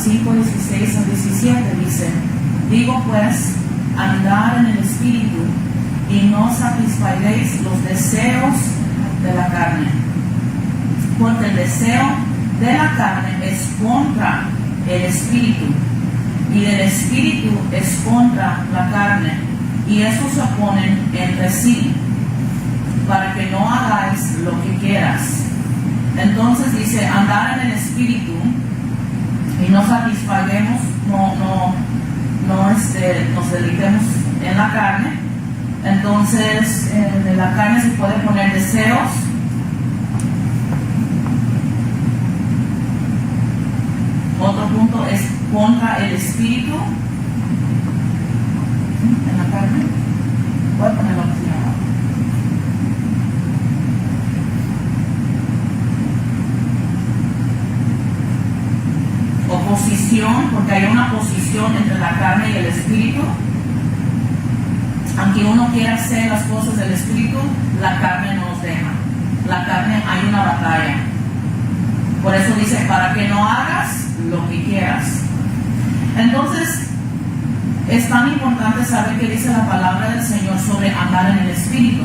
5, 16 al 17 dice: digo pues, andad en el Espíritu, y no satisfaréis los deseos de la carne. Porque el deseo de la carne es contra el Espíritu, y el Espíritu es contra la carne, y estos se oponen entre sí, para que no hagáis lo que quieras. Entonces dice, andar en el Espíritu, y no satisfaguemos, nos deleitemos en la carne. Entonces, en la carne se puede poner deseos. Otro punto es contra el Espíritu. En la carne. Voy a ponerlo aquí abajo. Oposición, porque hay una oposición entre la carne y el Espíritu. Aunque uno quiera hacer las cosas del Espíritu, la carne no nos deja. La carne, hay una batalla. Por eso dice, para que no hagas lo que quieras. Entonces, es tan importante saber qué dice la palabra del Señor sobre andar en el Espíritu.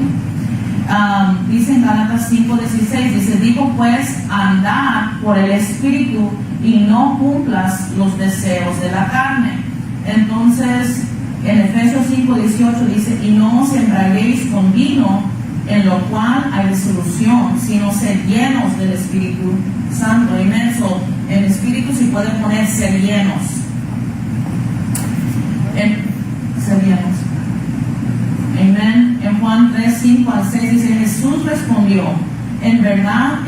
Dice en Gálatas 5:16, dice, digo pues, andad por el Espíritu y no cumplas los deseos de la carne. Entonces, en Efesios 5:18 dice, y no os embriaguéis con vino, en lo cual hay disolución, sino sed llenos del Espíritu Santo. Inmenso, el Espíritu se puede poner ser llenos. Ser llenos. Amén. En Juan 3:5-6 dice, Jesús respondió, en verdad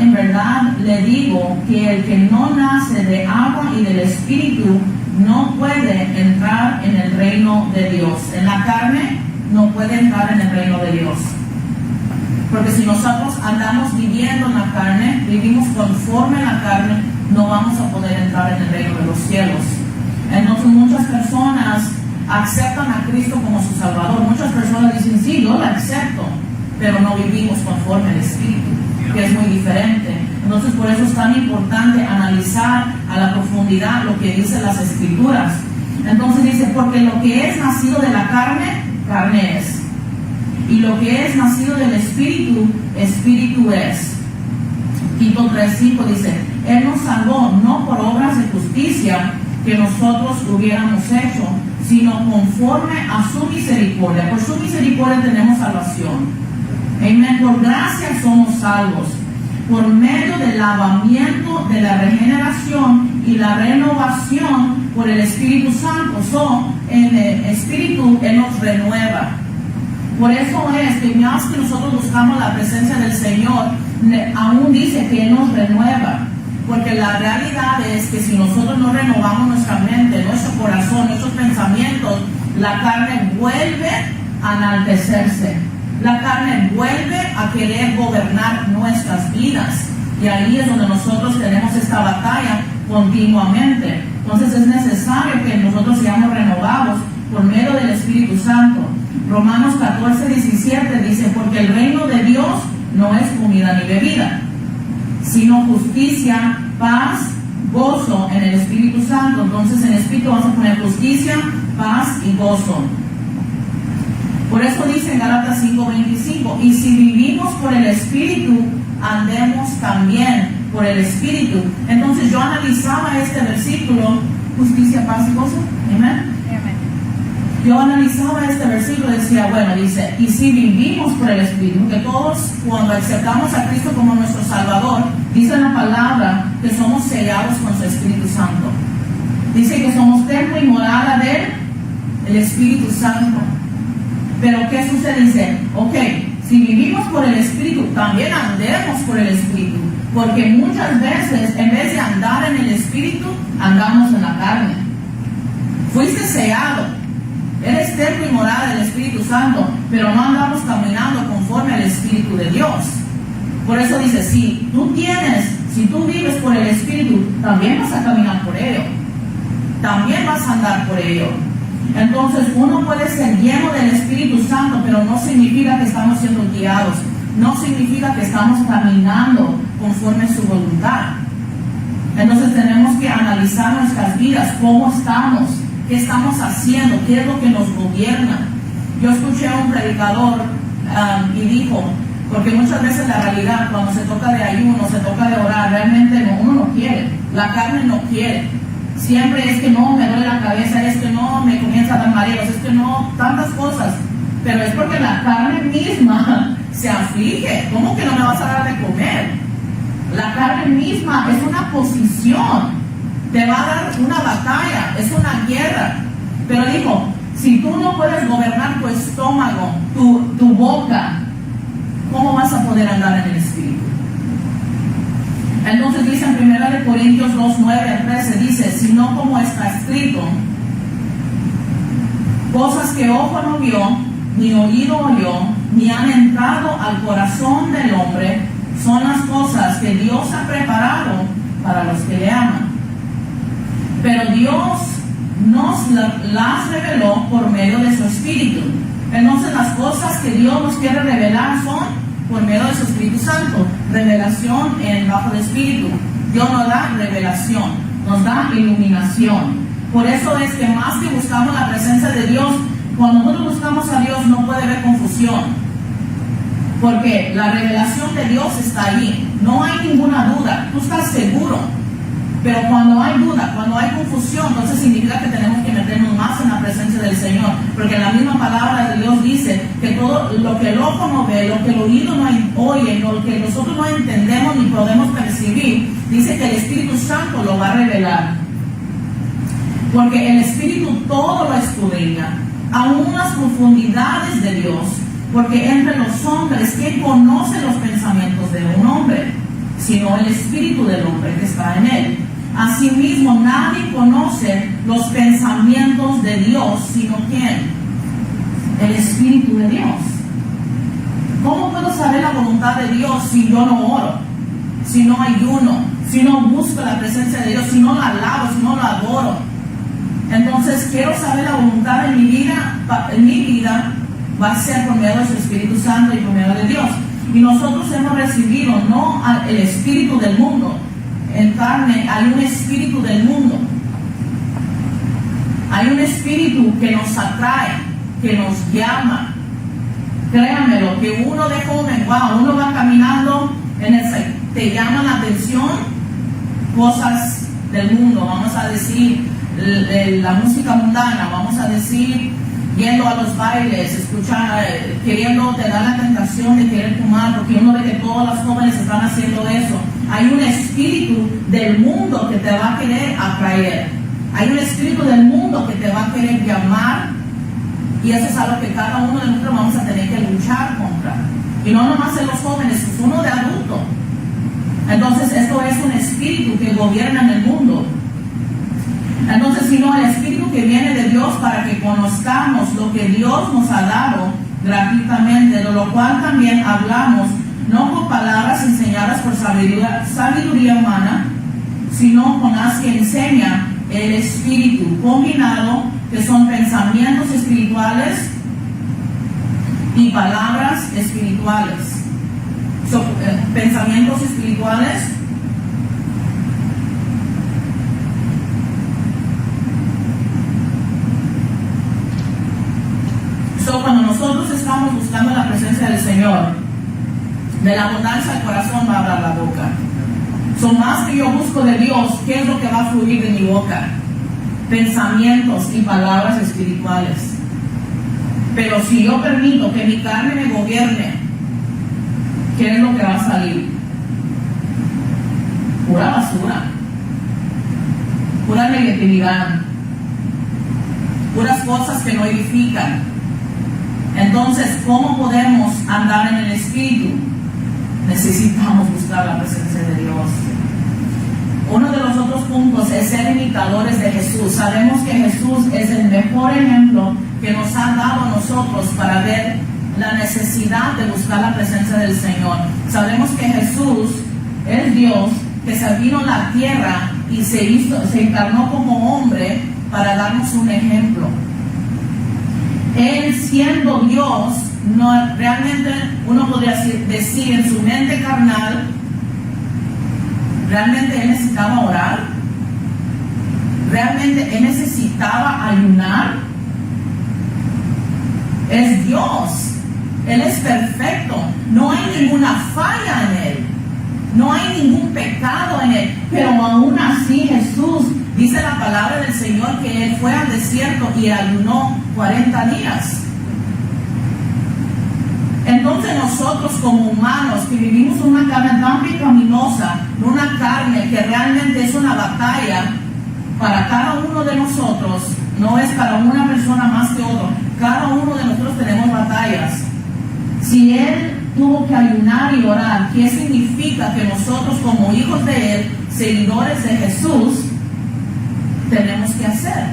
le digo que el que no nace de agua y del Espíritu no puede entrar en el reino de Dios. En la carne no puede entrar en el reino de Dios. Porque si nosotros andamos viviendo en la carne, vivimos conforme a la carne, no vamos a poder entrar en el reino de los cielos. Entonces muchas personas aceptan a Cristo como su Salvador. Muchas personas dicen, sí, yo lo acepto, pero no vivimos conforme al Espíritu, que es muy diferente. Entonces por eso es tan importante analizar a la profundidad lo que dicen las Escrituras. Entonces dice, porque lo que es nacido de la carne, carne es. Y lo que es nacido del Espíritu, Espíritu es. Tito 3:5 dice, Él nos salvó no por obras de justicia que nosotros hubiéramos hecho, sino conforme a su misericordia. Por su misericordia tenemos salvación. Amén. Por gracia somos salvos, por medio del lavamiento de la regeneración y la renovación por el Espíritu Santo. En el Espíritu Él nos renueva. Por eso es que más que nosotros buscamos la presencia del Señor, aún dice que Él nos renueva. Porque la realidad es que si nosotros no renovamos nuestra mente, nuestro corazón, nuestros pensamientos, la carne vuelve a enaltecerse. La carne vuelve a querer gobernar nuestras vidas. Y ahí es donde nosotros tenemos esta batalla continuamente. Entonces es necesario que nosotros seamos renovados por medio del Espíritu Santo. Romanos 14:17 dice, porque el reino de Dios no es comida ni bebida, sino justicia, paz, gozo en el Espíritu Santo. Entonces en el Espíritu vamos a poner justicia, paz y gozo. Por eso dice en Gálatas 5:25, y si vivimos por el Espíritu, andemos también por el Espíritu. Entonces yo analizaba este versículo, justicia, paz y gozo. Amén. Yo analizaba este versículo y decía, bueno, dice, y si vivimos por el Espíritu, que todos cuando aceptamos a Cristo como nuestro Salvador, dice la palabra que somos sellados con su Espíritu Santo. Dice que somos templo y morada del Espíritu Santo. Pero ¿qué sucede? Dice, ok, si vivimos por el Espíritu, también andemos por el Espíritu. Porque muchas veces, en vez de andar en el Espíritu, andamos en la carne. Fuiste sellado. Eres templo y morada del Espíritu Santo, pero no andamos caminando conforme al Espíritu de Dios. Por eso dice, si tú vives por el Espíritu, también vas a caminar por ello. También vas a andar por ello. Entonces uno puede ser lleno del Espíritu Santo, pero no significa que estamos siendo guiados. No significa que estamos caminando conforme a su voluntad. Entonces tenemos que analizar nuestras vidas, cómo estamos, qué estamos haciendo, qué es lo que nos gobierna. Yo escuché a un predicador y dijo, porque muchas veces la realidad, cuando se toca de ayuno, se toca de orar, realmente uno no quiere, la carne no quiere. Siempre es que no, me duele la cabeza, es que no, me comienza a dar mareos, es que no, tantas cosas. Pero es porque la carne misma se aflige. ¿Cómo que no me vas a dar de comer? La carne misma es una posición, te va a dar una batalla, es una guerra. Pero dijo, si tú no puedes gobernar tu estómago, tu boca, ¿cómo vas a poder andar en el Espíritu? Entonces dice en 1 Corintios 2, 9 al 13, dice, sino como está escrito, cosas que ojo no vio, ni oído oyó, ni han entrado al corazón del hombre, son las cosas que Dios ha preparado para los que le aman. Pero Dios nos las reveló por medio de su Espíritu. Entonces las cosas que Dios nos quiere revelar son por medio de su Espíritu Santo. Revelación en bajo el Espíritu. Dios nos da revelación, nos da iluminación. Por eso es que más que buscamos la presencia de Dios, cuando nosotros buscamos a Dios no puede haber confusión, porque la revelación de Dios está ahí, no hay ninguna duda, tú estás seguro. Pero cuando hay duda, cuando hay confusión, entonces significa que tenemos que meternos más en la presencia del Señor, porque la misma palabra de Dios dice que todo lo que el ojo no ve, lo que el oído no oye, lo que nosotros no entendemos ni podemos percibir, dice que el Espíritu Santo lo va a revelar, porque el Espíritu todo lo escudriña, aún las profundidades de Dios, porque entre los hombres, ¿quién conoce los pensamientos de un hombre? Sino el Espíritu del hombre que está en él. Asimismo, nadie conoce los pensamientos de Dios, sino ¿quién? El Espíritu de Dios. ¿Cómo puedo saber la voluntad de Dios si yo no oro, si no ayuno, si no busco la presencia de Dios, si no la alabo, si no la adoro? Entonces, quiero saber la voluntad de mi vida va a ser por medio de su Espíritu Santo y por medio de Dios. Y nosotros hemos recibido no el espíritu del mundo. En carne hay un espíritu del mundo. Hay un espíritu que nos atrae, que nos llama. Créanmelo, que uno de joven, wow, uno va caminando, te llama la atención cosas del mundo, vamos a decir, la música mundana, vamos a decir, yendo a los bailes, escuchar, queriendo, te da la tentación de querer fumar, porque uno ve que todas las jóvenes están haciendo eso. Hay un espíritu del mundo que te va a querer atraer. Hay un espíritu del mundo que te va a querer llamar, y eso es algo que cada uno de nosotros vamos a tener que luchar contra. Y no nomás en los jóvenes, es uno de adulto. Entonces esto es un espíritu que gobierna en el mundo. Entonces, sino el Espíritu que viene de Dios para que conozcamos lo que Dios nos ha dado gratuitamente, de lo cual también hablamos, no con palabras enseñadas por sabiduría humana, sino con las que enseña el Espíritu, combinado, que son pensamientos espirituales y palabras espirituales. Pensamientos espirituales cuando nosotros estamos buscando la presencia del Señor, de la abundancia del corazón va a hablar la boca. Más que yo busco de Dios, ¿qué es lo que va a fluir de mi boca? Pensamientos y palabras espirituales. Pero si yo permito que mi carne me gobierne, ¿qué es lo que va a salir? Pura basura, pura negatividad, puras cosas que no edifican. Entonces, ¿cómo podemos andar en el Espíritu? Necesitamos buscar la presencia de Dios. Uno de los otros puntos es ser imitadores de Jesús. Sabemos que Jesús es el mejor ejemplo que nos ha dado a nosotros para ver la necesidad de buscar la presencia del Señor. Sabemos que Jesús es Dios, que se vino a la tierra y se encarnó como hombre para darnos un ejemplo. Él siendo Dios, no, realmente uno podría decir en su mente carnal, ¿Realmente él necesitaba orar? ¿Realmente él necesitaba ayunar? Es Dios. Él es perfecto. No hay ninguna falla en él. No hay ningún pecado en él. Pero aún así Jesús, dice la palabra del Señor, que él fue al desierto y ayunó 40 días. Entonces nosotros como humanos que vivimos una carne tan pecaminosa, una carne que realmente es una batalla para cada uno de nosotros, no es para una persona más que otro, cada uno de nosotros tenemos batallas. Si Él tuvo que ayunar y orar, ¿qué significa que nosotros como hijos de Él, seguidores de Jesús, tenemos que hacer?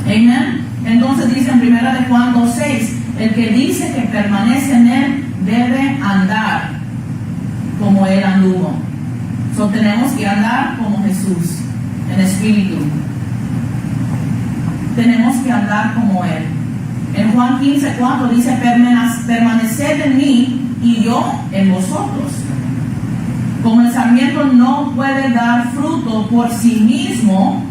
Amén. Entonces dice en 1 Juan 2:6, el que dice que permanece en Él debe andar como Él anduvo. So, tenemos que andar como Jesús, en espíritu. Tenemos que andar como Él. En Juan 15:4 dice, permaneced en mí y yo en vosotros. Como el sarmiento no puede dar fruto por sí mismo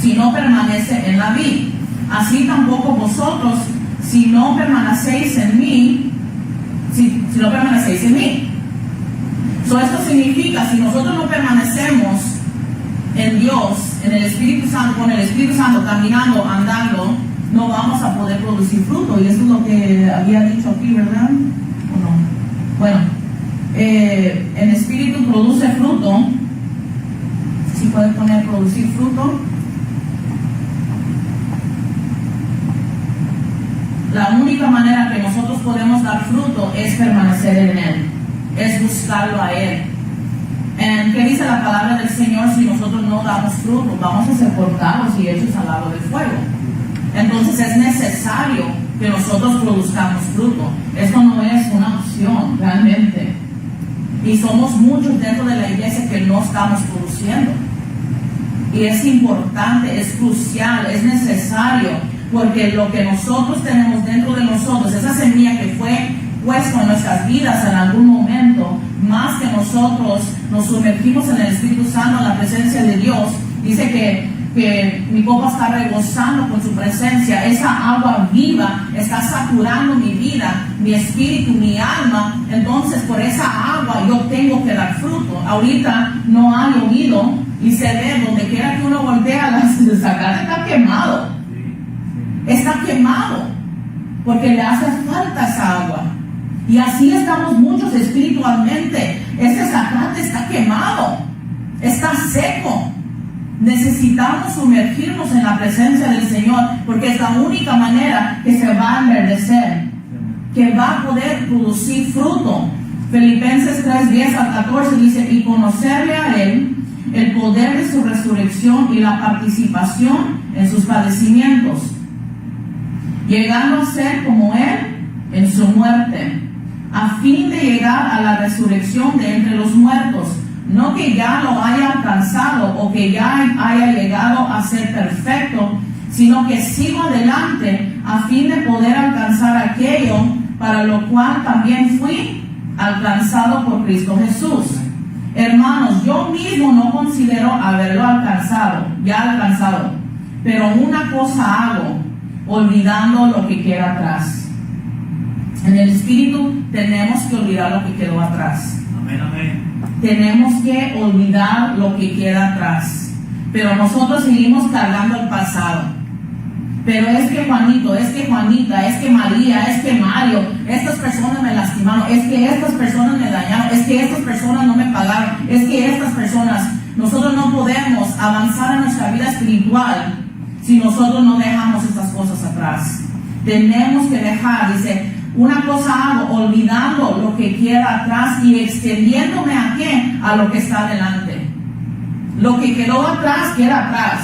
si no permanece en la vid, así tampoco vosotros si no permanecéis en mí, si no permanecéis en mí. Esto significa, si nosotros no permanecemos en Dios, en el Espíritu Santo, con el Espíritu Santo, caminando, andando, no vamos a poder producir fruto. Y eso es lo que había dicho aquí, ¿verdad? ¿O no? Bueno, el Espíritu produce fruto. Si puedes poner producir fruto. La única manera que nosotros podemos dar fruto es permanecer en Él, es buscarlo a Él. ¿Qué dice la palabra del Señor? Si nosotros no damos fruto, vamos a ser cortados y hechos al lago del fuego. Entonces es necesario que nosotros produzcamos fruto. Esto no es una opción realmente. Y somos muchos dentro de la iglesia que no estamos produciendo. Y es importante, es crucial, es necesario, porque lo que nosotros tenemos dentro de nosotros, esa semilla que fue puesta en nuestras vidas en algún momento, más que nosotros nos sumergimos en el Espíritu Santo, en la presencia de Dios, dice que mi copa está rebosando con su presencia. Esa agua viva está saturando mi vida, mi espíritu, mi alma. Entonces por esa agua yo tengo que dar fruto. Ahorita no ha llovido y se ve donde quiera que uno voltea, la carne está quemado. Está quemado porque le hace falta esa agua. Y así estamos muchos espiritualmente. Ese zacate está quemado, está seco. Necesitamos sumergirnos en la presencia del Señor, porque es la única manera que se va a enverdecer, que va a poder producir fruto. Filipenses 3:10-14 dice, y conocerle a Él, el poder de su resurrección y la participación en sus padecimientos, llegando a ser como Él en su muerte, a fin de llegar a la resurrección de entre los muertos. No que ya lo haya alcanzado o que ya haya llegado a ser perfecto, sino que sigo adelante a fin de poder alcanzar aquello para lo cual también fui alcanzado por Cristo Jesús. Hermanos, yo mismo no considero haberlo alcanzado, pero una cosa hago, olvidando lo que queda atrás. En el Espíritu tenemos que olvidar lo que quedó atrás. Amén, amén. Tenemos que olvidar lo que queda atrás. Pero nosotros seguimos cargando el pasado. Pero es que Juanito, es que Juanita, es que María, es que Mario, estas personas me lastimaron, es que estas personas me dañaron, es que estas personas no me pagaron, es que estas personas. Nosotros no podemos avanzar en nuestra vida espiritual si nosotros no dejamos estas cosas atrás. Tenemos que dejar, dice, una cosa hago, olvidando lo que queda atrás y extendiéndome ¿a qué? A lo que está adelante. Lo que quedó atrás, queda atrás.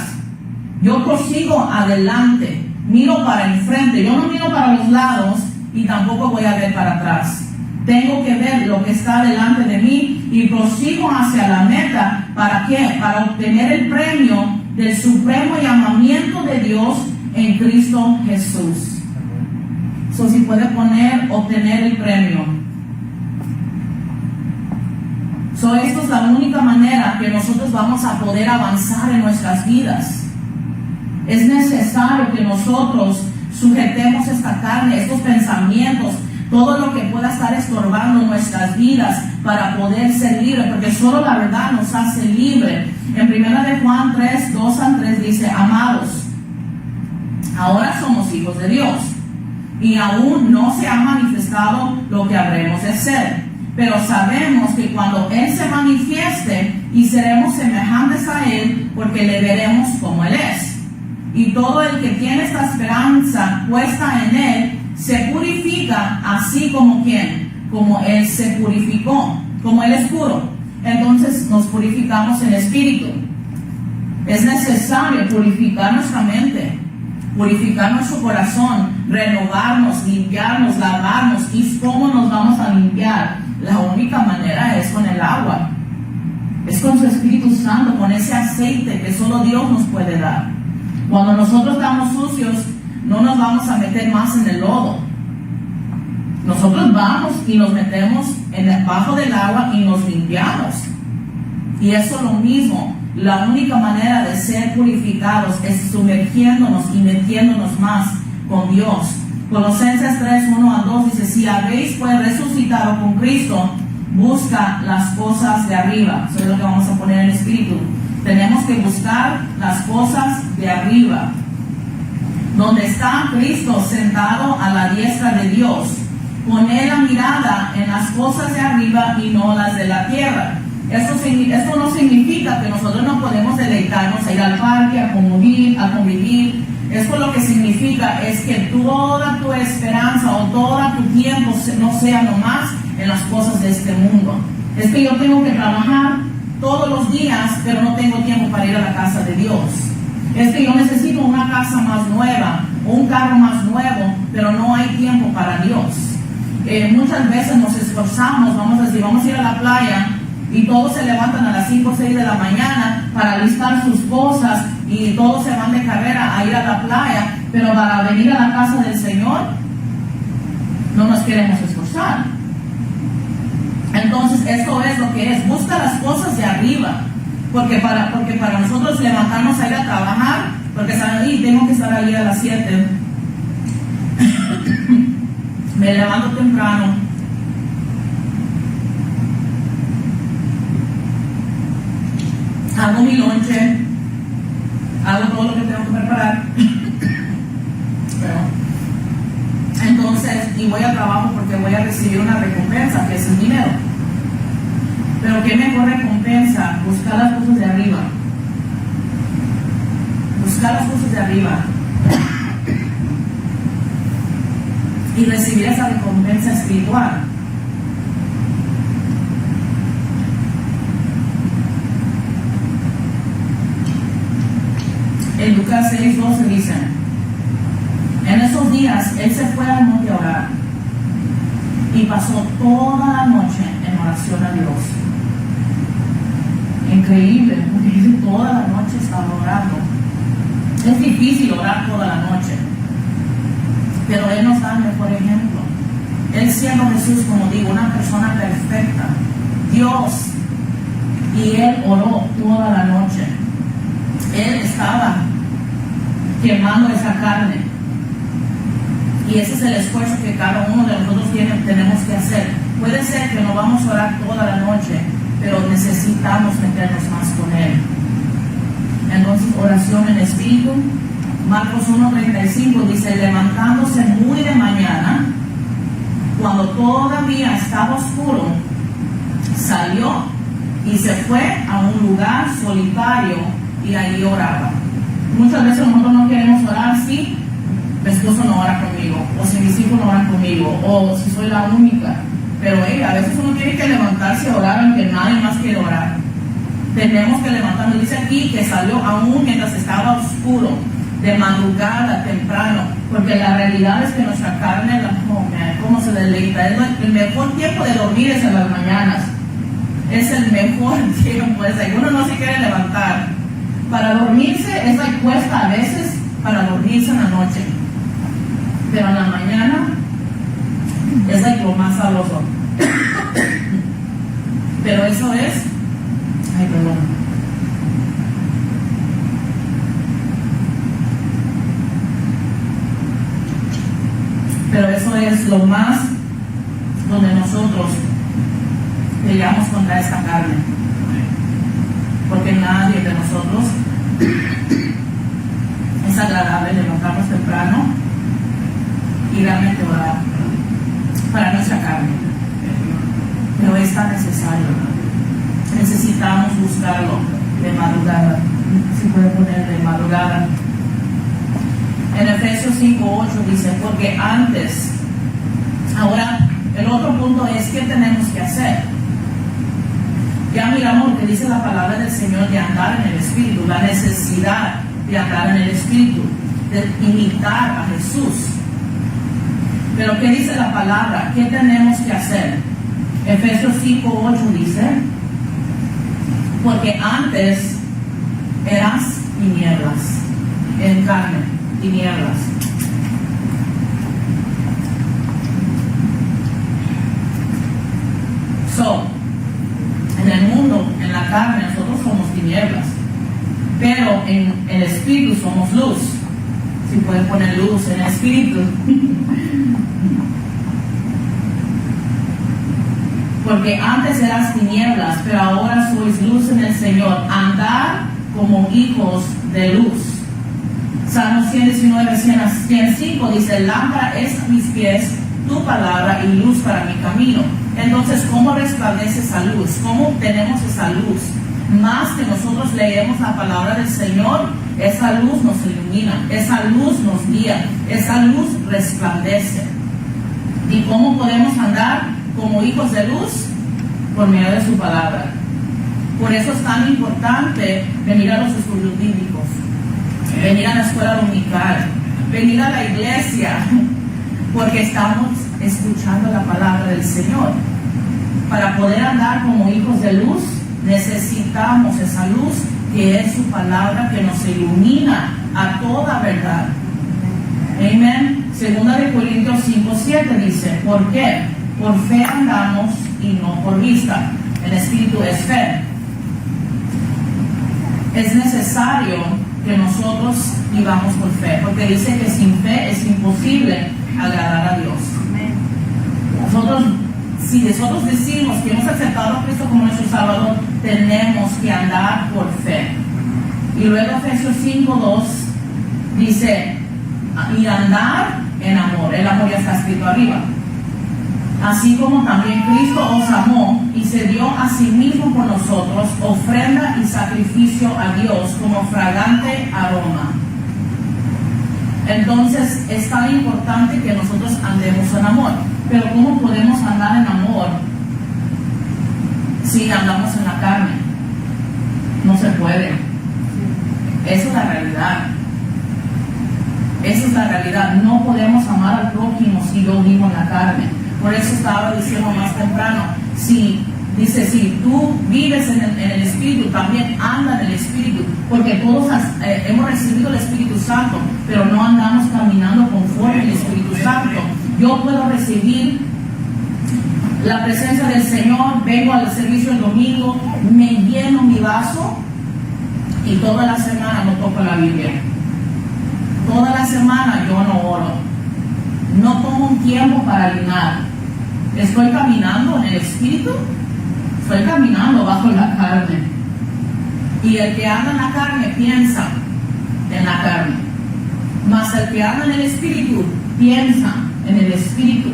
Yo prosigo adelante, miro para enfrente, yo no miro para los lados y tampoco voy a ver para atrás. Tengo que ver lo que está delante de mí y prosigo hacia la meta. ¿Para qué? Para obtener el premio del supremo llamamiento de Dios en Cristo Jesús. Si puede poner obtener el premio. Esto es la única manera que nosotros vamos a poder avanzar en nuestras vidas. Es necesario que nosotros sujetemos esta carne, estos pensamientos, todo lo que pueda estar estorbando nuestras vidas para poder ser libres, porque solo la verdad nos hace libres. En 1 de Juan 3, 2 al 3 dice: amados, ahora somos hijos de Dios, y aún no se ha manifestado lo que habremos de ser, pero sabemos que cuando Él se manifieste, y seremos semejantes a Él, porque le veremos como Él es. Y todo el que tiene esta esperanza puesta en Él, se purifica así como ¿quién? Como Él se purificó, como Él es puro. Entonces nos purificamos en espíritu. Es necesario purificar nuestra mente, purificar nuestro corazón, renovarnos, limpiarnos, lavarnos. ¿Y cómo nos vamos a limpiar? La única manera es con el agua, es con su Espíritu Santo, con ese aceite que solo Dios nos puede dar. Cuando nosotros estamos sucios, no nos vamos a meter más en el lodo. Nosotros vamos y nos metemos debajo del agua y nos limpiamos. Y eso es lo mismo. La única manera de ser purificados es sumergiéndonos y metiéndonos más con Dios. Colosenses 3, 1 a 2 dice: si habéis pues resucitado con Cristo, busca las cosas de arriba. Eso es lo que vamos a poner en espíritu. Tenemos que buscar las cosas de arriba, donde está Cristo sentado a la diestra de Dios. Poner la mirada en las cosas de arriba y no las de la tierra. Esto no significa que nosotros no podemos deleitarnos a ir al parque, a convivir. Esto lo que significa es que toda tu esperanza o todo tu tiempo no sea nomás en las cosas de este mundo. Es que yo tengo que trabajar todos los días, pero no tengo tiempo para ir a la casa de Dios. Es que yo necesito una casa más nueva o un carro más nuevo, pero no hay tiempo para Dios. Muchas veces nos esforzamos, vamos a ir a la playa, y todos se levantan a las 5 o 6 de la mañana para listar sus cosas, y todos se van de carrera a ir a la playa, pero para venir a la casa del Señor no nos queremos esforzar. Entonces esto es lo que es: busca las cosas de arriba, porque para nosotros levantarnos a ir a trabajar, porque saben, y tengo que estar ahí a las 7, me levanto temprano, hago mi lonche, hago todo lo que tengo que preparar, entonces, y voy al trabajo porque voy a recibir una recompensa, que es el dinero. Pero ¿qué mejor recompensa? Buscar las cosas de arriba. Buscar las cosas de arriba y recibir esa recompensa espiritual. En Lucas 6:12 dice: en esos días Él se fue al monte a orar y pasó toda la noche en oración a Dios. Increíble, porque dice toda la noche estaba orando. Es difícil orar toda la noche, pero Él nos da el mejor ejemplo. Él, siendo Jesús, como digo, una persona perfecta, Dios, y Él oró toda la noche. Él estaba quemando esa carne. Y ese es el esfuerzo que cada uno de nosotros tenemos que hacer. Puede ser que no vamos a orar toda la noche, pero necesitamos meternos más con Él. Entonces, oración en espíritu. Marcos 1:35 dice: levantándose muy de mañana, cuando todavía estaba oscuro, salió y se fue a un lugar solitario y allí oraba. Muchas veces nosotros no queremos orar, sí, mi esposo no ora conmigo, o si mis hijos no oran conmigo, o si soy la única. Pero a veces uno tiene que levantarse a orar aunque nadie más quiere orar. Tenemos que levantarnos. Dice aquí que salió aún mientras estaba oscuro, de madrugada, temprano, porque la realidad es que nuestra carne, ¿cómo se deleita? El mejor tiempo de dormir es en las mañanas. Es el mejor tiempo. Uno no se quiere levantar. Para dormirse es la cuesta a veces, para dormirse en la noche. Pero en la mañana es lo más sabroso. Pero eso es, ay, perdón. Pero eso es lo más donde nosotros peleamos contra esta carne. Porque nadie de nosotros es agradable levantarnos temprano y realmente orar para nuestra carne. Pero es tan necesario. Necesitamos buscarlo de madrugada. Si puede poner de madrugada. En Efesios 5:8 dice, porque antes, ahora el otro punto es, ¿qué tenemos que hacer? Ya miramos lo que dice la palabra del Señor de andar en el Espíritu, la necesidad de andar en el Espíritu, de imitar a Jesús. Pero ¿qué dice la palabra? ¿Qué tenemos que hacer? Efesios 5:8 dice, porque antes eras tinieblas, en carne, tinieblas. En el mundo, en la carne, nosotros somos tinieblas, pero en el Espíritu somos luz. Si pueden poner luz en el Espíritu. Porque antes eras tinieblas, pero ahora sois luz en el Señor. Andar como hijos de luz. Salmo 119, 105 dice, lámpara es a mis pies tu palabra y luz para mi camino. Entonces, ¿cómo resplandece esa luz? ¿Cómo obtenemos esa luz? Más que nosotros leemos la palabra del Señor, esa luz nos ilumina, esa luz nos guía, esa luz resplandece. ¿Y cómo podemos andar como hijos de luz? Por medio de su palabra. Por eso es tan importante venir a los estudios bíblicos, venir a la escuela dominical, venir a la iglesia, porque estamos escuchando la palabra del Señor. Para poder andar como hijos de luz, necesitamos esa luz que es su palabra, que nos ilumina a toda verdad. Amén. Segunda de Corintios 5:7 dice, ¿por qué? Por fe andamos y no por vista. El Espíritu es fe. Es necesario que nosotros vivamos por fe, porque dice que sin fe es imposible agradar a Dios. Si nosotros decimos que hemos aceptado a Cristo como nuestro Salvador, tenemos que andar por fe. Y luego Efesios 5:2 dice, y andar en amor. El amor ya está escrito arriba. Así como también Cristo os amó y se dio a sí mismo por nosotros, ofrenda y sacrificio a Dios como fragante aroma. Entonces es tan importante que nosotros andemos en amor. Pero ¿cómo podemos andar en amor si andamos en la carne? No se puede. Esa es la realidad. Esa es la realidad. No podemos amar al prójimo si yo vivo en la carne. Por eso estaba diciendo más temprano, si tú vives en el Espíritu, también anda en el Espíritu, porque todos hemos recibido el Espíritu Santo, pero no andamos caminando conforme al Espíritu Santo. Yo puedo recibir la presencia del Señor, vengo al servicio el domingo, me lleno mi vaso y toda la semana no toco la Biblia. Toda la semana yo no oro. No tomo un tiempo para ayunar. ¿Estoy caminando en el Espíritu? Estoy caminando bajo la carne. Y el que anda en la carne piensa en la carne. Mas el que anda en el Espíritu piensa en el Espíritu.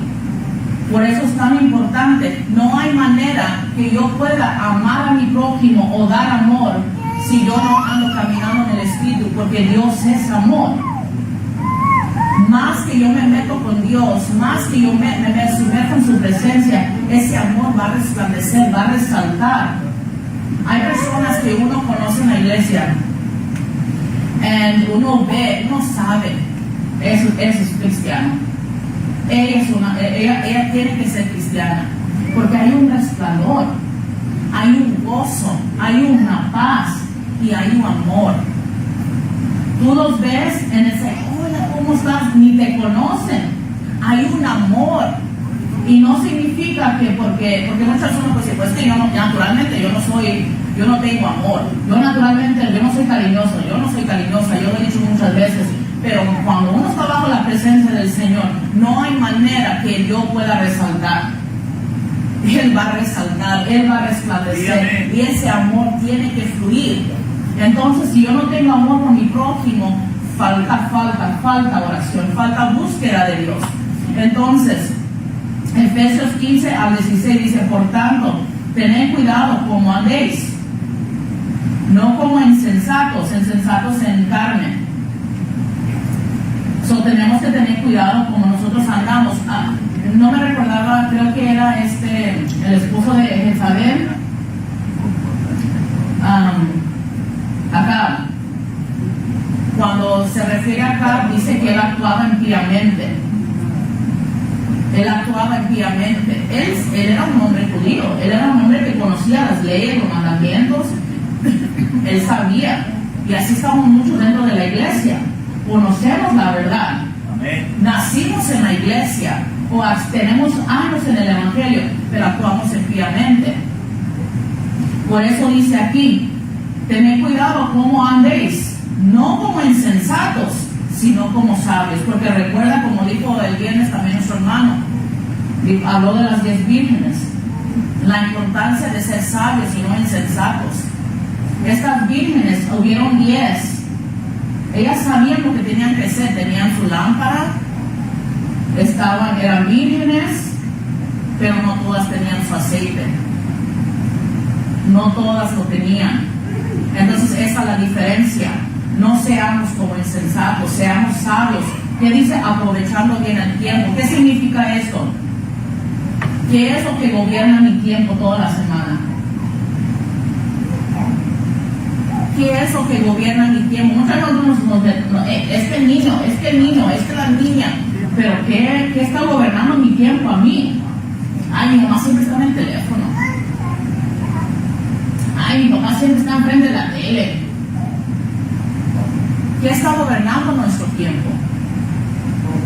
Por eso es tan importante. No hay manera que yo pueda amar a mi prójimo o dar amor si yo no ando caminando en el Espíritu, porque Dios es amor. Más que yo me meto con Dios, más que yo me sumerjo en su presencia, ese amor va a resplandecer, va a resaltar. Hay personas que uno conoce en la iglesia y uno ve, uno sabe, eso es cristiano. Ella tiene que ser cristiana, porque hay un resplandor, hay un gozo, hay una paz y hay un amor. Tú los ves en ese, hola, ¿cómo estás? Ni te conocen. Hay un amor. Y no significa que porque muchas personas pues dicen, pues que yo no, naturalmente yo no tengo amor, yo naturalmente yo no soy cariñoso, yo no soy cariñosa, yo lo he dicho muchas veces, pero cuando uno está bajo la presencia del Señor, no hay manera que yo pueda resaltar. Él va a resaltar, Él va a resplandecer, y ese amor tiene que fluir. Entonces, si yo no tengo amor por mi prójimo, falta oración, falta búsqueda de Dios. Entonces, Efesios 15 al 16 dice, por tanto, tened cuidado como andéis, no como insensatos en carne. Tenemos que tener cuidado como nosotros andamos. No me recordaba, creo que era el esposo de Jezabel, Acab. Cuando se refiere a Acab, dice que él actuaba impíamente. Él actuaba impíamente. Él era un hombre judío, él era un hombre que conocía las leyes, los mandamientos, él sabía. Y así estamos muchos dentro de la iglesia. Conocemos la verdad. Amén. Nacimos en la iglesia o tenemos años en el evangelio, pero actuamos impíamente. Por eso dice aquí, tened cuidado cómo andéis, no como insensatos, sino como sabios. Porque recuerda, como dijo el viernes también nuestro hermano, habló de las 10 vírgenes, la importancia de ser sabios y no insensatos. Estas vírgenes, hubieron 10. Ellas sabían lo que tenían que hacer, tenían su lámpara, eran vírgenes, pero no todas tenían su aceite. No todas lo tenían. Entonces esa es la diferencia. No seamos como insensatos, seamos sabios. ¿Qué dice? Aprovechando bien el tiempo. ¿Qué significa esto? ¿Qué es lo que gobierna mi tiempo toda la semana? ¿Qué es lo que gobierna mi tiempo? Muchas veces es que el niño, es que la niña. Pero ¿qué está gobernando mi tiempo a mí? Ay, mi mamá siempre está en el teléfono. Ay, mi papá siempre está enfrente de la tele. ¿Qué está gobernando nuestro tiempo?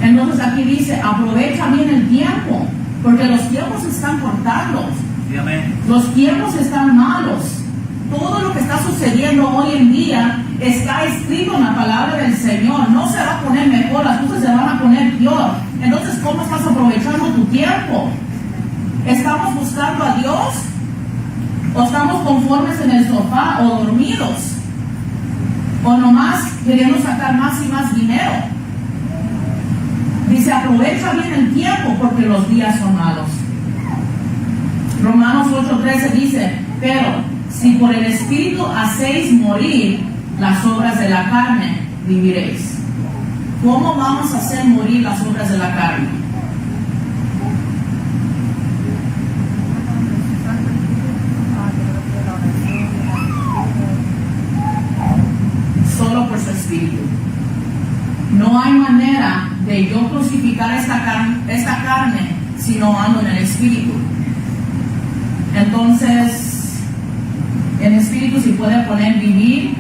Entonces aquí dice, aprovecha bien el tiempo, porque los tiempos se están cortando. Los tiempos están malos. Todo lo que está sucediendo hoy en día está escrito en la palabra del Señor. No se va a poner mejor, las cosas se van a poner peor. Entonces, ¿cómo estás aprovechando tu tiempo? ¿Estamos buscando a Dios? ¿O estamos conformes en el sofá o dormidos? ¿O nomás queriendo sacar más y más dinero? Dice, aprovecha bien el tiempo porque los días son malos. Romanos 8:13 dice, pero si por el Espíritu hacéis morir las obras de la carne, viviréis. ¿Cómo vamos a hacer morir las obras de la carne? Solo por su Espíritu. No hay manera de yo crucificar esta carne si no ando en el Espíritu. Entonces, en Espíritu se puede poner vivir.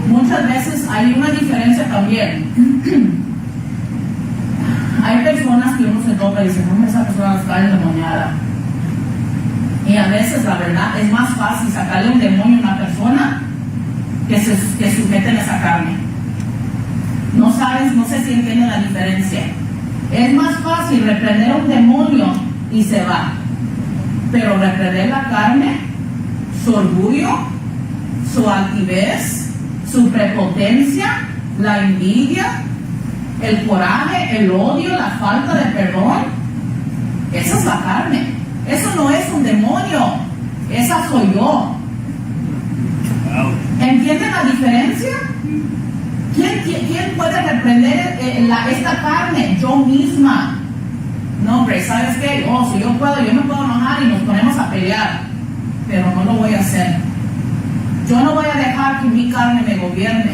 Muchas veces hay una diferencia también. Hay personas que uno se toca y dice, no, esa persona está endemoniada. Y a veces la verdad es más fácil sacarle un demonio a una persona que sujeten esa carne. No sé si entienden la diferencia. Es más fácil reprender a un demonio y se va, pero reprender la carne, su orgullo, su altivez, su prepotencia, la envidia, el coraje, el odio, la falta de perdón, esa es la carne. Eso no es un demonio, esa soy yo. ¿Entienden la diferencia? ¿Quién puede reprender esta carne? Yo misma. No, hombre, ¿sabes qué? Si yo me puedo enojar y nos ponemos a pelear, pero no lo voy a hacer. Yo no voy a dejar que mi carne me gobierne.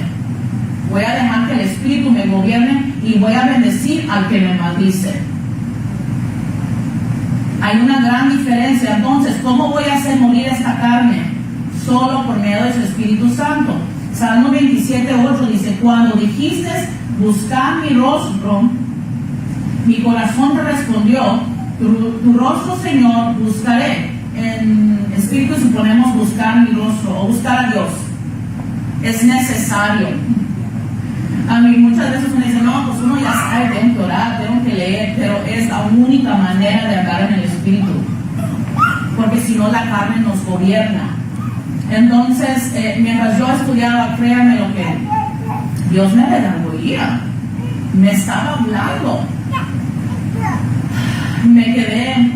Voy a dejar que el Espíritu me gobierne y voy a bendecir al que me maldice. Hay una gran diferencia. Entonces, ¿cómo voy a hacer morir esta carne? Solo por medio de su Espíritu Santo. Salmo 27:8 dice, cuando dijiste, buscar mi rostro, mi corazón te respondió, tu rostro, Señor, buscaré. En espíritu suponemos buscar mi rostro o buscar a Dios. Es necesario. A mí muchas veces uno dice, no, pues uno ya sabe, tengo que orar, tengo que leer, pero es la única manera de andar en el espíritu, porque si no la carne nos gobierna. Entonces, mientras yo estudiaba, créanme lo que Dios me redarguía, me estaba hablando. Me quedé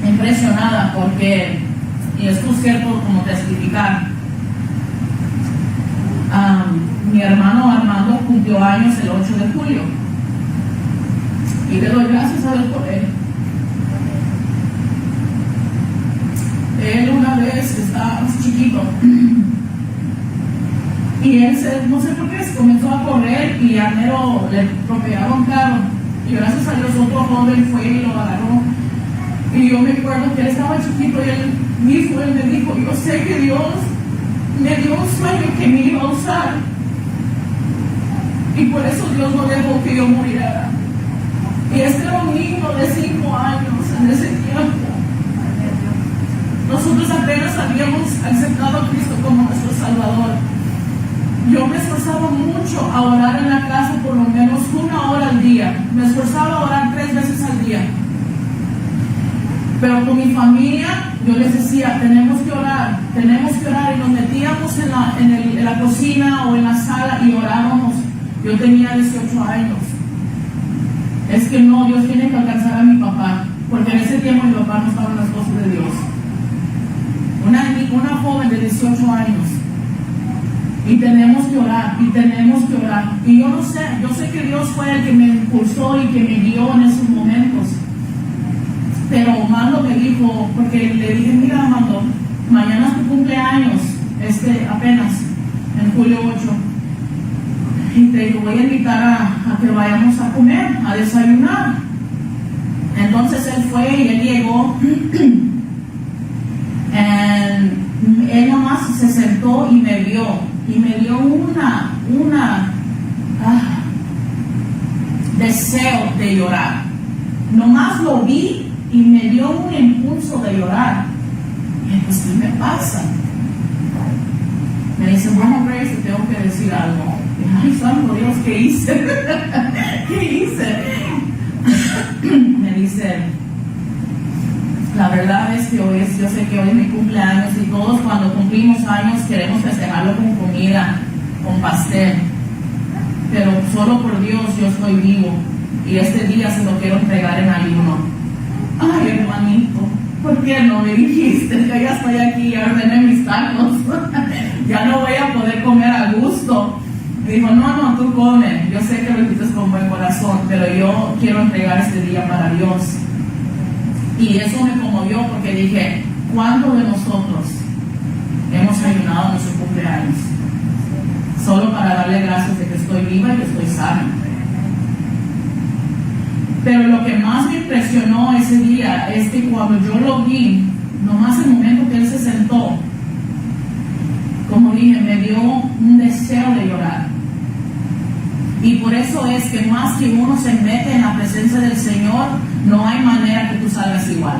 impresionada porque, y esto es cierto como testificar, mi hermano Armando cumplió años el 8 de julio y le doy gracias a Dios por él. Él una vez estaba chiquito y él no sé por qué, comenzó a correr y a mero le atropellaron un carro y gracias a Dios otro joven fue y lo agarró. Y yo me acuerdo que él estaba chiquito y él mismo me dijo, yo sé que Dios me dio un sueño que me iba a usar y por eso Dios no dejó que yo muriera. Y este era un niño de 5 años en ese tiempo. Nosotros apenas habíamos aceptado a Cristo como nuestro Salvador. Yo me esforzaba mucho a orar en la casa por lo menos 1 hora al día. Me esforzaba a orar 3 veces al día. Pero con mi familia yo les decía, tenemos que orar, y nos metíamos en la cocina o en la sala y orábamos. Yo tenía 18 años. Es que no, Dios tiene que alcanzar a mi papá, porque en ese tiempo mi papá no estaba en las cosas de Dios. Una joven de 18 años. Y tenemos que orar, y yo no sé, yo sé que Dios fue el que me impulsó y que me guió en esos momentos. Pero Armando me dijo, porque le dije, mira Armando, mañana es tu cumpleaños, apenas, en julio 8. Y te voy a invitar a que vayamos a comer, a desayunar. Entonces él fue y él llegó. Él nomás se sentó y me vio deseo de llorar. Nomás lo vi y me dio un impulso de llorar. Y pues, ¿qué me pasa? Me dice, bueno, Grace, te tengo que decir algo. Y, ay, santo Dios, ¿qué hice? ¿Qué hice? Me dice, la verdad es que yo sé que hoy es mi cumpleaños y todos cuando cumplimos años queremos festejarlo con comida, con pastel. Pero solo por Dios yo estoy vivo y este día se lo quiero entregar en ayuno. Ay, hermanito, ¿por qué no me dijiste? Yo ya estoy aquí, ya ordené mis tacos. Ya no voy a poder comer a gusto. Me dijo, no, tú come. Yo sé que lo hiciste con buen corazón, pero yo quiero entregar este día para Dios. Y eso me conmovió porque dije, ¿cuántos de nosotros hemos ayunado nuestro cumpleaños? Solo para darle gracias de que estoy viva y que estoy sana. Pero lo que más me impresionó ese día es que cuando yo lo vi, nomás el momento que él se sentó, como dije, me dio un deseo de llorar. Y por eso es que más que uno se mete en la presencia del Señor, no hay manera que tú salgas igual.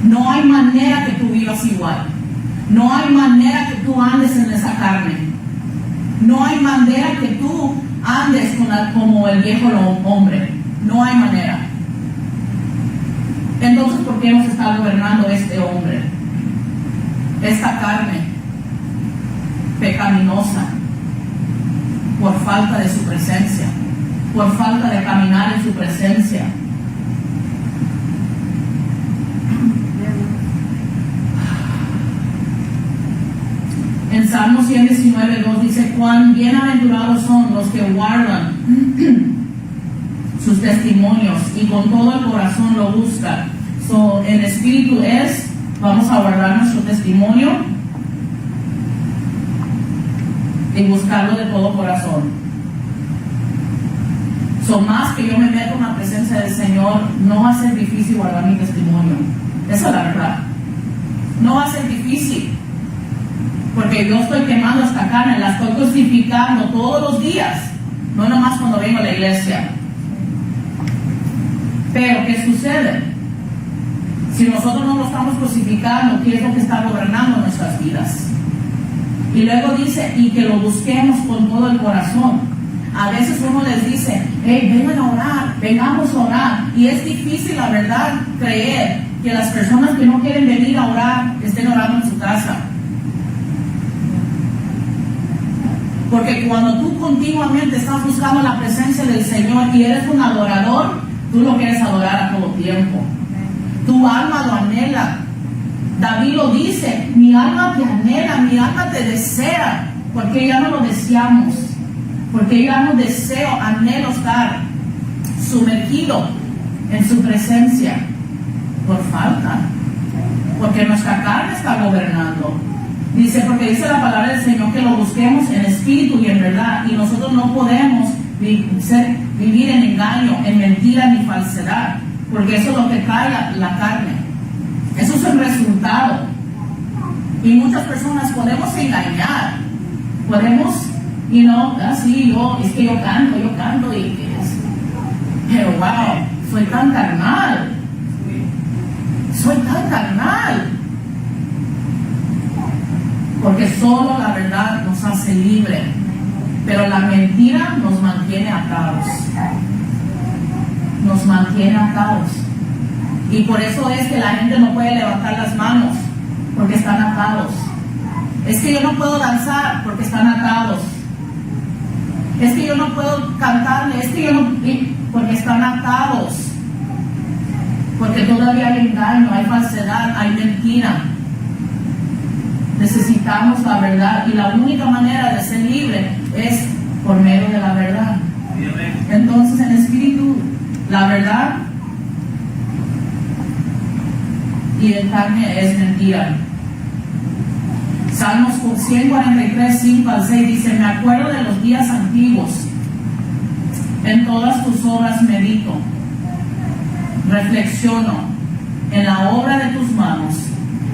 No hay manera que tú vivas igual. No hay manera que tú andes en esa carne. No hay manera que tú andes como el viejo hombre. No hay manera. Entonces, ¿por qué nos está gobernando este hombre? Esta carne pecaminosa, por falta de su presencia, por falta de caminar en su presencia. En Salmo 119:2 dice, cuán bienaventurados son los que guardan sus testimonios y con todo el corazón lo buscan. En espíritu vamos a guardar nuestro testimonio y buscarlo de todo corazón. Más que yo me meto en la presencia del Señor, no va a ser difícil guardar mi testimonio. Esa es la verdad. No va a ser difícil. Porque yo estoy quemando esta carne, la estoy crucificando todos los días. no nomás cuando vengo a la iglesia. Pero ¿qué sucede? Si nosotros no lo estamos crucificando, ¿qué es lo que está gobernando nuestras vidas? Y luego dice, y que lo busquemos con todo el corazón. A veces uno les dice, hey, vengan a orar, vengamos a orar. Y es difícil, la verdad, creer que las personas que no quieren venir a orar estén orando en su casa. Porque cuando tú continuamente estás buscando la presencia del Señor y eres un adorador, tú lo quieres adorar a todo tiempo. Tu alma lo anhela. David lo dice, mi alma te anhela, mi alma te desea, porque ya no lo deseamos, porque ya no deseo, anhelo estar sumergido en su presencia por falta, porque nuestra carne está gobernando. Dice, porque dice la palabra del Señor que lo busquemos en espíritu y en verdad, y nosotros no podemos vivir en engaño, en mentira ni falsedad, porque eso es lo que trae la carne. Eso es el resultado. Y muchas personas podemos engañar, podemos, así es que yo canto, pero wow, soy tan carnal, porque solo la verdad nos hace libre, pero la mentira nos mantiene atados, y por eso es que la gente no puede levantar las manos, porque están atados. Es que yo no puedo danzar, porque están atados. Es que yo no puedo cantarle, porque están atados. Porque todavía hay engaño, hay falsedad, hay mentira. Necesitamos la verdad, y la única manera de ser libre es por medio de la verdad. Entonces, en espíritu, la verdad, y en carne es mentira. Salmos 143, 5 al 6 dice, me acuerdo de los días antiguos, en todas tus obras medito, reflexiono en la obra de tus manos.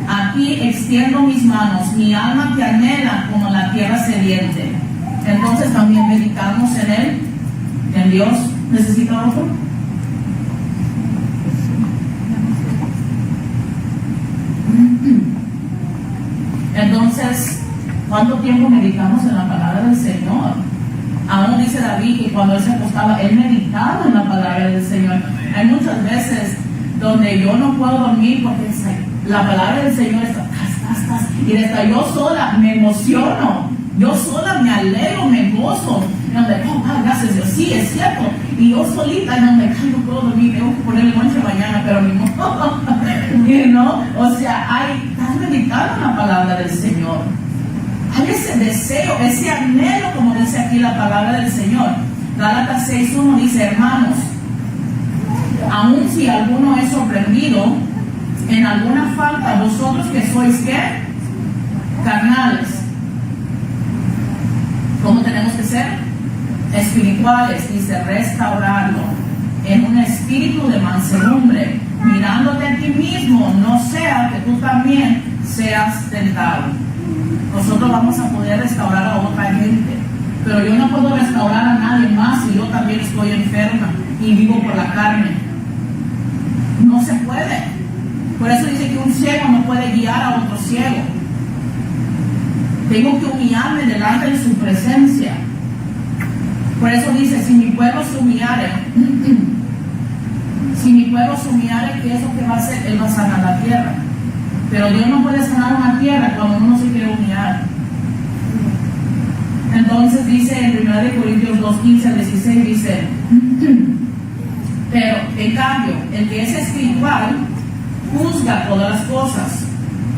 Aquí extiendo mis manos, mi alma te anhela como la tierra sediente. Entonces también meditamos en Él, en Dios. ¿Necesita otro? Entonces, ¿cuánto tiempo meditamos en la palabra del Señor? Aún dice David que cuando él se acostaba, él meditaba en la palabra del Señor. Hay muchas veces donde yo no puedo dormir porque la palabra del Señor está, y hasta yo sola me emociono, yo sola me alegro, me gozo, gracias Dios, sí, es cierto, y yo solita no puedo dormir, tengo que poner el lonche mañana, pero ni modo, o sea, estás meditando en la palabra del Señor, hay ese deseo, ese anhelo, como dice aquí la palabra del Señor. Gálatas 6:1 dice, hermanos, aun si alguno es sorprendido en alguna falta, vosotros que sois, ¿qué? Carnales. ¿Cómo tenemos que ser? Espirituales, dice, restaurarlo en un espíritu de mansedumbre, mirándote a ti mismo, no sea que tú también seas tentado. Nosotros vamos a poder restaurar a otra gente, pero yo no puedo restaurar a nadie más si yo también estoy enferma y vivo por la carne. No se puede. Por eso dice que un ciego no puede guiar a otro ciego. Tengo que humillarme delante de su presencia. Por eso dice, si mi pueblo se humillare, ¿qué es lo que va a hacer? Él va a sanar la tierra. Pero Dios no puede sanar una tierra cuando uno se quiere humillar. Entonces dice en 1 Corintios 2:15 al 16, dice, pero en cambio, el que es espiritual juzga todas las cosas.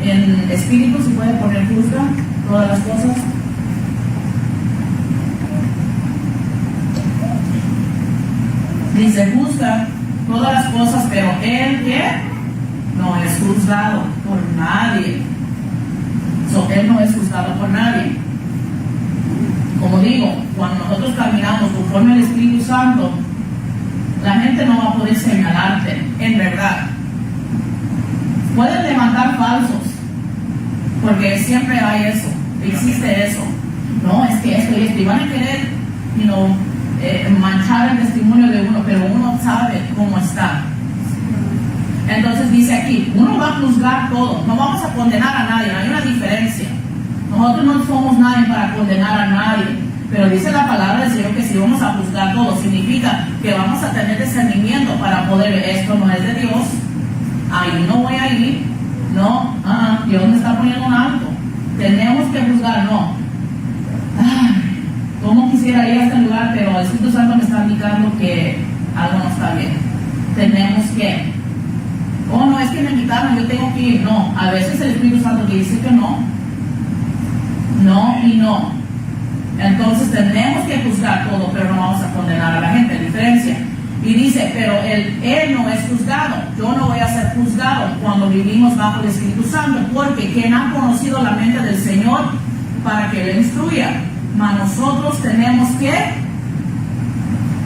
En espíritu se puede poner juzga todas las cosas. Dice juzga todas las cosas, pero él que no es juzgado por nadie. Él no es juzgado por nadie. Como digo, cuando nosotros caminamos conforme al Espíritu Santo, la gente no va a poder señalarte, en verdad. Pueden levantar falsos, porque siempre hay eso, existe eso. No, es que esto y esto, y van a querer, manchar el testimonio de uno, pero uno sabe cómo está. Entonces dice aquí, uno va a juzgar todo, no vamos a condenar a nadie, hay una diferencia. Nosotros no somos nadie para condenar a nadie, pero dice la palabra del Señor que si vamos a juzgar todo, significa que vamos a tener discernimiento para poder ver, esto no es de Dios, ahí no voy a ir, no, Dios me está poniendo un alto, tenemos que juzgar, no. Como quisiera ir a este lugar, pero el Espíritu Santo me está indicando que algo no está bien. Tenemos que, no, es que me invitaron, yo tengo que ir. No, a veces el Espíritu Santo te dice que no. No y no. Entonces tenemos que juzgar todo, pero no vamos a condenar a la gente, diferencia. Y dice, pero él no es juzgado. Yo no voy a ser juzgado cuando vivimos bajo el Espíritu Santo, porque quien ha conocido la mente del Señor para que le instruya. Mas nosotros tenemos que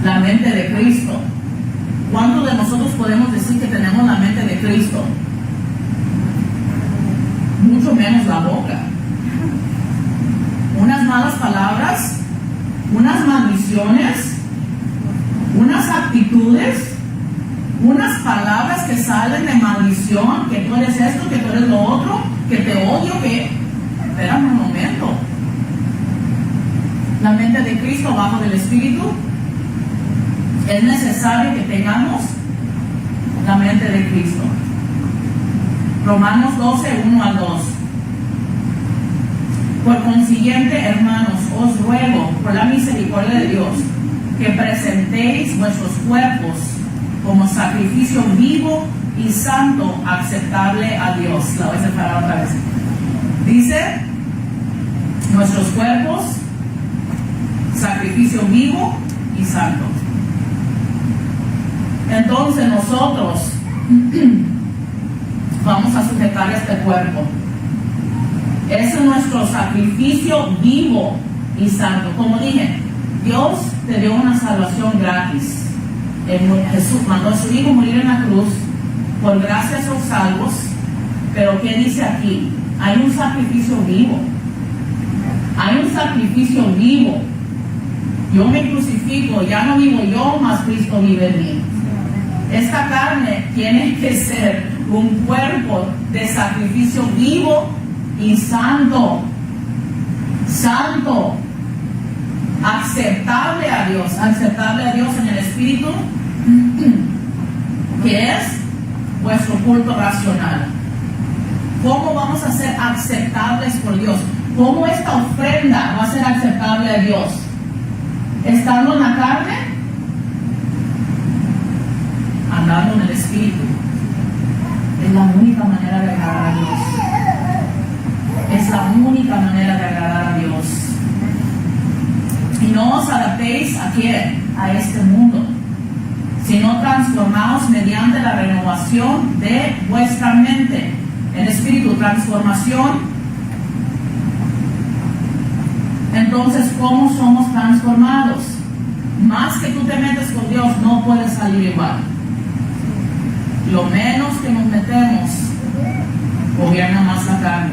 la mente de Cristo. ¿Cuántos de nosotros podemos decir que tenemos la mente de Cristo? Mucho menos la boca. Unas malas palabras, unas maldiciones, unas actitudes, unas palabras que salen de maldición, que tú eres esto, que tú eres lo otro, que te odio, que... Espérame un momento. La mente de Cristo bajo del Espíritu, es necesario que tengamos la mente de Cristo. Romanos 12, 1 al 2. Por consiguiente, hermanos, os ruego por la misericordia de Dios que presentéis vuestros cuerpos como sacrificio vivo y santo, aceptable a Dios. La voy a separar otra vez. Dice, nuestros cuerpos, sacrificio vivo y santo. Entonces nosotros vamos a sujetar este cuerpo. Ese es nuestro sacrificio vivo y santo. Como dije, Dios te dio una salvación gratis. Jesús mandó a su Hijo morir en la cruz. Por gracia son salvos. Pero ¿qué dice aquí? Hay un sacrificio vivo. Hay un sacrificio vivo. Yo me crucifico, ya no vivo yo, mas Cristo vive en mí. Esta carne tiene que ser un cuerpo de sacrificio vivo y santo. Santo. Aceptable a Dios en el Espíritu, que es vuestro culto racional. ¿Cómo vamos a ser aceptables por Dios? ¿Cómo esta ofrenda va a ser aceptable a Dios? ¿Estando en la carne? Andando en el Espíritu. Es la única manera de agradar a Dios. Es la única manera de agradar a Dios. Y no os adaptéis ¿a quién? A este mundo, sino transformaos mediante la renovación de vuestra mente. En espíritu, transformación. Entonces, ¿cómo somos transformados? Más que tú te metes con Dios, no puedes salir igual. Lo menos que nos metemos, gobierna más la carne.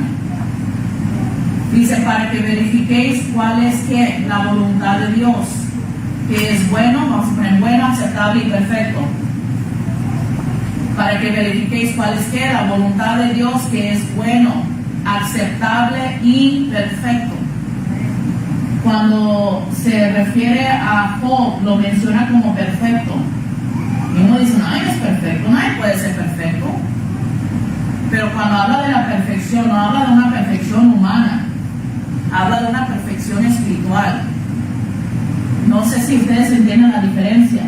Dice, para que verifiquéis cuál es que la voluntad de Dios, que es bueno, vamos a poner bueno, aceptable y perfecto. Para que verifiquéis cuál es que la voluntad de Dios, que es bueno, aceptable y perfecto. Cuando se refiere a Job, lo menciona como perfecto. Y uno dice, nadie es perfecto, nadie puede ser perfecto. Pero cuando habla de la perfección, no habla de una perfección humana, habla de una perfección espiritual. No sé si ustedes entienden la diferencia.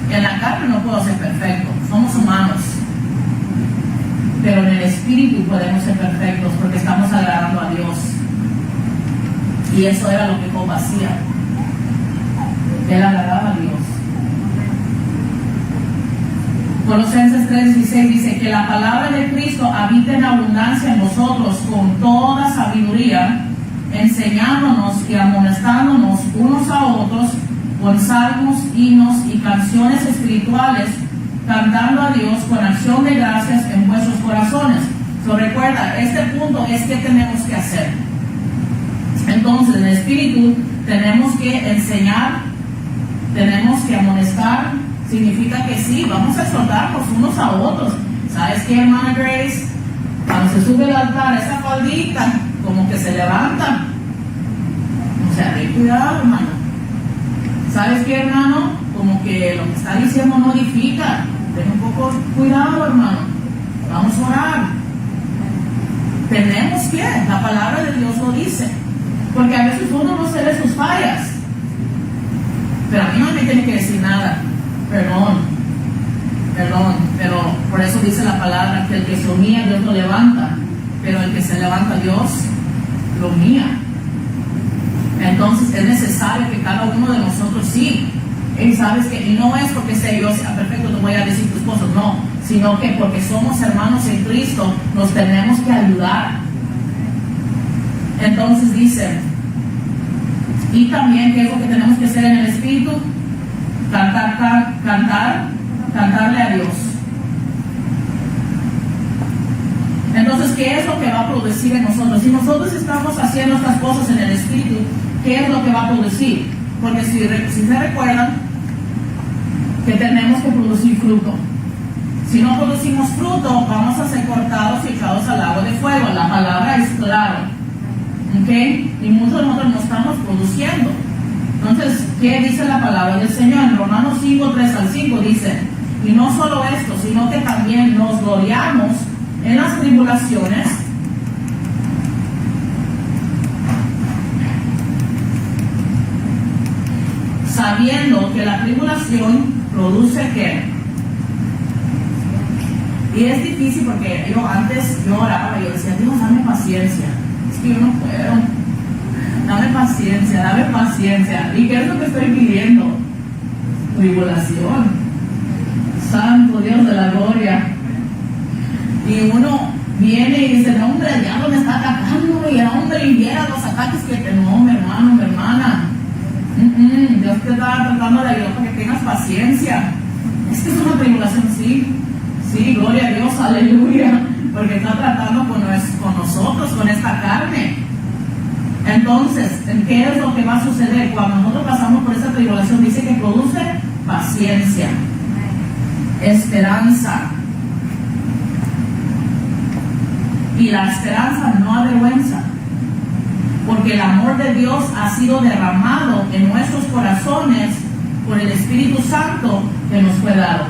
En la carne no puedo ser perfecto, somos humanos. Pero en el espíritu podemos ser perfectos porque estamos agradando a Dios. Y eso era lo que Job hacía. Él agradaba a Dios. Colosenses 3:16 dice que la palabra de Cristo habita en abundancia en vosotros con toda sabiduría, enseñándonos y amonestándonos unos a otros con salmos, himnos y canciones espirituales, cantando a Dios con acción de gracias en vuestros corazones. So, recuerda, este punto es que tenemos que hacer. En Entonces, en el espíritu tenemos que enseñar, tenemos que amonestar. Significa que sí, vamos a exhortarnos unos a otros. ¿Sabes qué, hermana Grace? Cuando se sube al altar, esa faldita como que se levanta. O sea, ten cuidado, hermano. ¿Sabes qué, hermano? Como que lo que está diciendo no edifica. Ten un poco cuidado, hermano. Vamos a orar. Tenemos que, la palabra de Dios lo dice. Porque a veces uno no se ve sus fallas. Pero a mí no me tiene que decir nada. Perdón, pero por eso dice la palabra que el que se humilla Dios lo levanta, pero el que se levanta Dios lo humilla. Entonces es necesario que cada uno de nosotros sí, y sabes que, y no es porque sea yo sea perfecto, te voy a decir tus cosas, no, sino que porque somos hermanos en Cristo, nos tenemos que ayudar. Entonces dice, y también, ¿qué es lo que tenemos que hacer en el Espíritu? Cantarle a Dios. Entonces, ¿qué es lo que va a producir en nosotros? Si nosotros estamos haciendo estas cosas en el Espíritu, ¿qué es lo que va a producir? Porque si se recuerdan que tenemos que producir fruto. Si no producimos fruto, vamos a ser cortados y echados al lago de fuego. La palabra es clara. ¿Ok? Y muchos de nosotros no estamos produciendo. Entonces, ¿qué dice la palabra del Señor? En Romanos 5, 3 al 5 dice, y no solo esto, sino que también nos gloriamos en las tribulaciones, sabiendo que la tribulación produce ¿qué? Y es difícil porque yo antes oraba y yo decía, Dios, dame paciencia. Es que yo no puedo. Dame paciencia. ¿Y qué es lo que estoy pidiendo? Tribulación. Santo Dios de la gloria. Y uno viene y dice, no, hombre, el diablo me está atacando, y el hombre inviera los ataques que te... No, mi hermano, mi hermana. Dios te está tratando de ayudar para que tengas paciencia. Es que es una tribulación, sí. Sí, gloria a Dios, aleluya. Porque está tratando con nosotros, con esta carne. Entonces, ¿qué es lo que va a suceder? Cuando nosotros pasamos por esa tribulación, dice que produce paciencia, esperanza. Y la esperanza no avergüenza, porque el amor de Dios ha sido derramado en nuestros corazones por el Espíritu Santo que nos fue dado.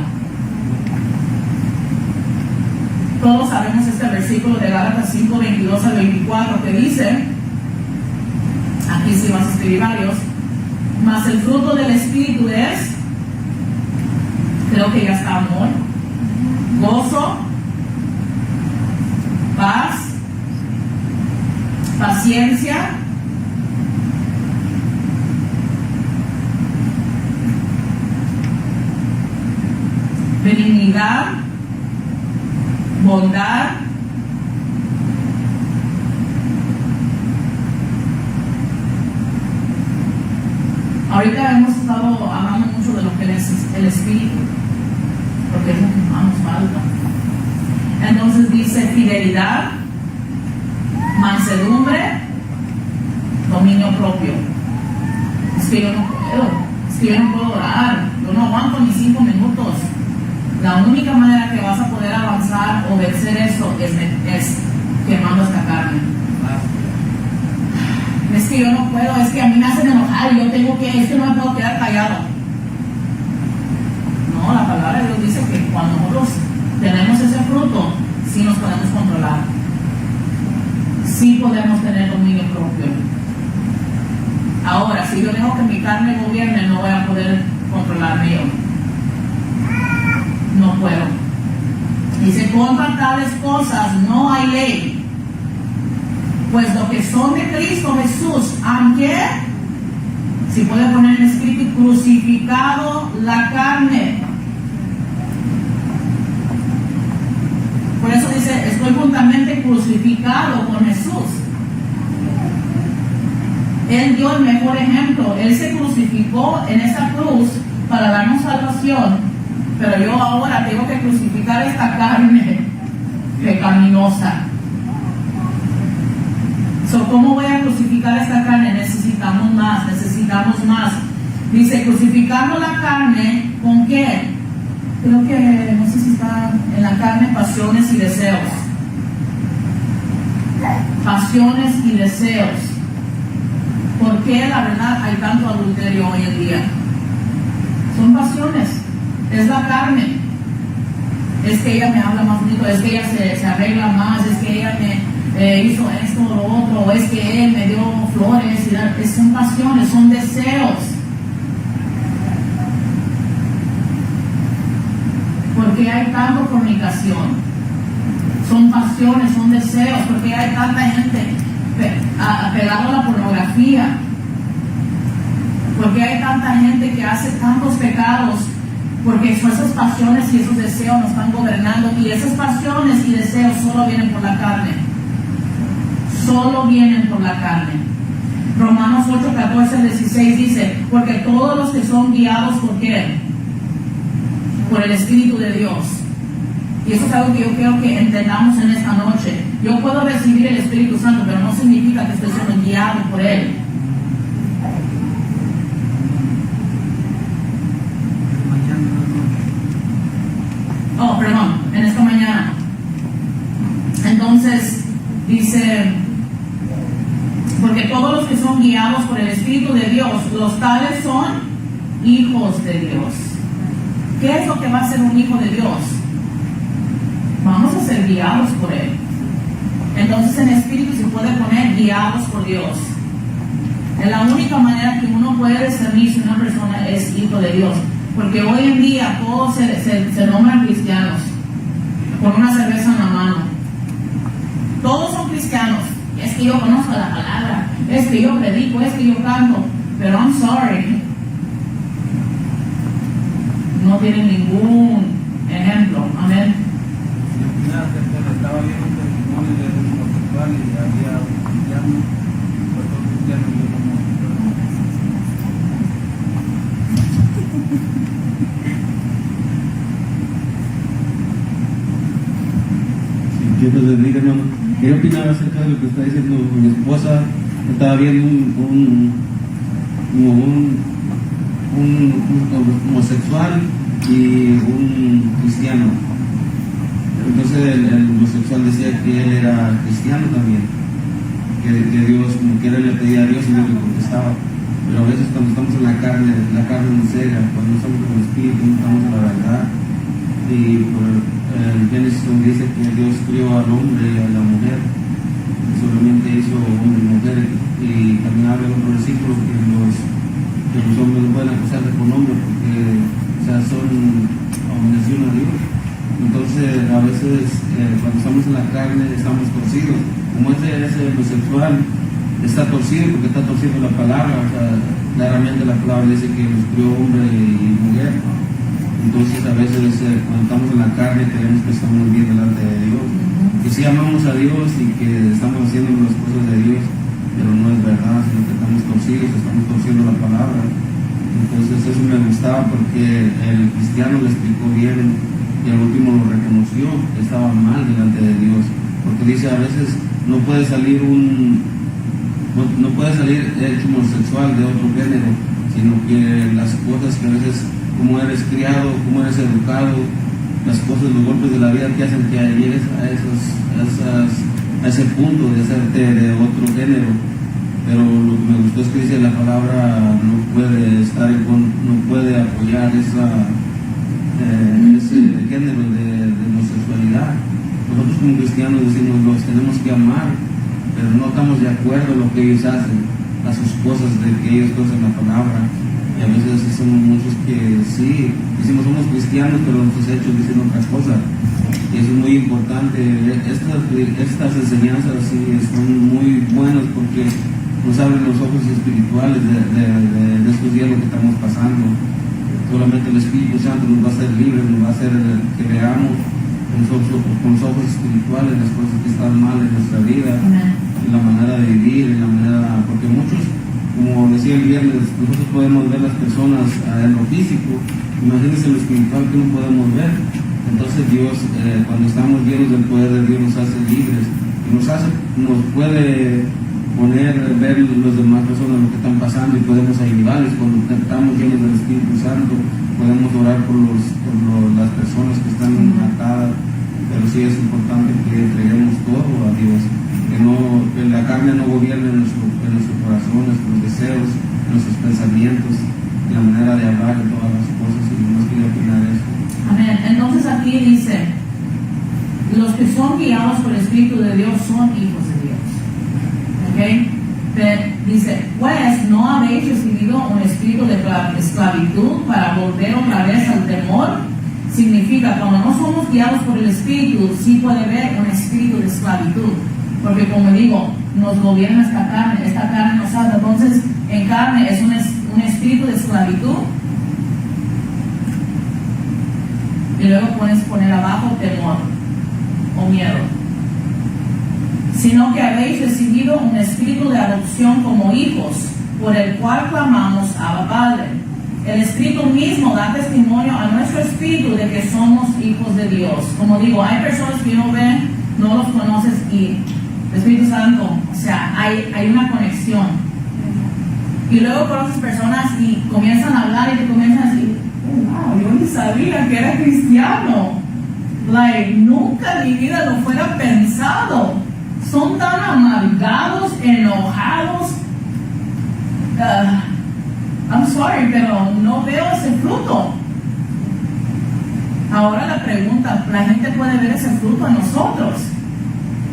Todos sabemos este versículo de Gálatas 5, 22 al 24 que dice, aquí sí vas a escribir varios, mas el fruto del Espíritu es, creo que ya está, amor, gozo, paz, paciencia, benignidad, bondad, ahorita hemos estado hablando mucho de lo que es el Espíritu, porque es lo que más nos falta. Entonces dice fidelidad, mansedumbre, dominio propio. Es que yo no puedo orar, yo no aguanto ni 5 minutos. La única manera que vas a poder avanzar o vencer eso es quemando esta carne. Es que yo no puedo, es que a mí me hacen enojar, es que no me puedo quedar callado. No, la palabra de Dios dice que cuando nosotros tenemos ese fruto, sí nos podemos controlar. Sí podemos tener dominio propio. Ahora, si yo dejo que mi carne gobierne, no voy a poder controlarme yo. No puedo. Dice, contra tales cosas no hay ley. Pues lo que son de Cristo Jesús, aunque, si puede poner en escrito, crucificado la carne. Por eso dice, estoy juntamente crucificado con Jesús. Él dio el mejor ejemplo. Él se crucificó en esta cruz para darnos salvación. Pero yo ahora tengo que crucificar esta carne pecaminosa. So, ¿cómo voy a crucificar esta carne? Necesitamos más. Dice, crucificamos la carne, ¿con qué? Creo que, no sé si está en la carne, pasiones y deseos. Pasiones y deseos. ¿Por qué, la verdad, hay tanto adulterio hoy en día? Son pasiones, es la carne. Es que ella me habla más bonito, es que ella se arregla más, es que ella me hizo esto o lo otro, o es que él me dio flores. Son pasiones, son deseos. Porque hay tanta fornicación, son pasiones, son deseos, porque hay tanta gente apegada a la pornografía, porque hay tanta gente que hace tantos pecados, porque esas pasiones y esos deseos nos están gobernando, y esas pasiones y deseos solo vienen por la carne, Romanos 8, 14, 16 dice, porque todos los que son guiados por ¿qué? Por el Espíritu de Dios. Y eso es algo que yo quiero que entendamos en esta noche. Yo puedo recibir el Espíritu Santo, pero no significa que estoy siendo guiado por Él. Oh, perdón, en esta mañana. Entonces, dice, porque todos los que son guiados por el Espíritu de Dios, los tales son hijos de Dios. ¿Qué es lo que va a ser un hijo de Dios? Vamos a ser guiados por Él. Entonces en espíritu se puede poner guiados por Dios. Es la única manera que uno puede discernir si una persona es hijo de Dios. Porque hoy en día todos se nombran cristianos, con una cerveza en la mano. Todos son cristianos. Es que yo conozco la palabra, es que yo predico, es que yo canto. Pero I'm sorry, no tienen ningún ejemplo. Amén. Estaba viendo un testimonio de un homosexual y había un cristiano, otro cristiano y un homosexual. Dios les bendiga, hermano. Quería opinar acerca de lo que está diciendo mi esposa. Estaba viendo un homosexual y un cristiano. Entonces el homosexual decía que él era cristiano también, que Dios, como quiera, le pedía a Dios y Dios le contestaba. Pero a veces cuando estamos en la carne nos cega, cuando no estamos con el Espíritu, no estamos en la verdad. Y por el Génesis donde dice que Dios crió al hombre y a la mujer, solamente hizo hombre y mujer, y también habla en otro versículo que los hombres no pueden acusarse con hombre porque, o sea, son abominación a Dios. Entonces a veces cuando estamos en la carne estamos torcidos, como ese homosexual está torcido porque está torciendo la palabra. O sea, claramente la palabra dice que nos crió hombre y mujer. Entonces a veces cuando estamos en la carne creemos que estamos bien delante de Dios, que sí amamos a Dios y que estamos haciendo las cosas de Dios, pero no es verdad, sino que estamos torcidos, estamos torciendo la palabra. Entonces eso me gustaba porque el cristiano le explicó bien y al último lo reconoció, que estaba mal delante de Dios, porque dice a veces no puede salir hecho homosexual de otro género, sino que las cosas que a veces, como eres criado, como eres educado, las cosas, los golpes de la vida te hacen que llegues a ese punto de hacerte de otro género. Pero lo que me gustó es que dice la palabra no puede apoyar ese género de homosexualidad. Nosotros como cristianos decimos los tenemos que amar, pero no estamos de acuerdo en lo que ellos hacen, a sus cosas de que ellos conocen la palabra. Y a veces somos muchos que sí, decimos somos cristianos, pero nuestros hechos dicen otra cosa. Y eso es muy importante. Estas enseñanzas sí son muy buenas porque nos abren los ojos espirituales de estos días lo que estamos pasando. Solamente el Espíritu Santo nos va a hacer libres, nos va a hacer que veamos con los ojos espirituales las cosas que están mal en nuestra vida, en la manera de vivir, porque muchos, como decía el viernes, nosotros podemos ver las personas en lo físico, imagínense lo espiritual que no podemos ver. Entonces Dios, cuando estamos llenos del poder de Dios, nos hace libres, nos puede ver los demás personas lo que están pasando y podemos ayudarles. Cuando estamos llenos del Espíritu Santo, podemos orar por las personas que están atadas, pero sí es importante que entreguemos todo a Dios, que la carne no gobierne en nuestro corazón, nuestros deseos, nuestros pensamientos, la manera de hablar y todas las cosas, y no quiero opinar eso. Amén. Entonces aquí dice, los que son guiados por el Espíritu de Dios son hijos de Dios. ¿Ok? Dice, pues no habéis recibido un espíritu de esclavitud para volver otra vez al temor. Significa, cuando no somos guiados por el Espíritu, sí puede haber un espíritu de esclavitud, porque como digo, nos gobierna esta carne nos ata. Entonces en carne es un espíritu de esclavitud, y luego puedes poner abajo temor o miedo, sino que habéis recibido un espíritu de adopción como hijos, por el cual clamamos Abba Padre. El Espíritu mismo da testimonio a nuestro espíritu de que somos hijos de Dios. Como digo, hay personas que uno ve, no los conoces, y el Espíritu Santo, o sea, hay una conexión. Y luego conoces personas y comienzan a hablar y te comienzan a decir, oh, wow, yo ni sabía que era cristiano. Nunca en mi vida lo fuera pensado. Son tan amargados, enojados. I'm sorry, pero no veo ese fruto. Ahora la pregunta, ¿la gente puede ver ese fruto en nosotros?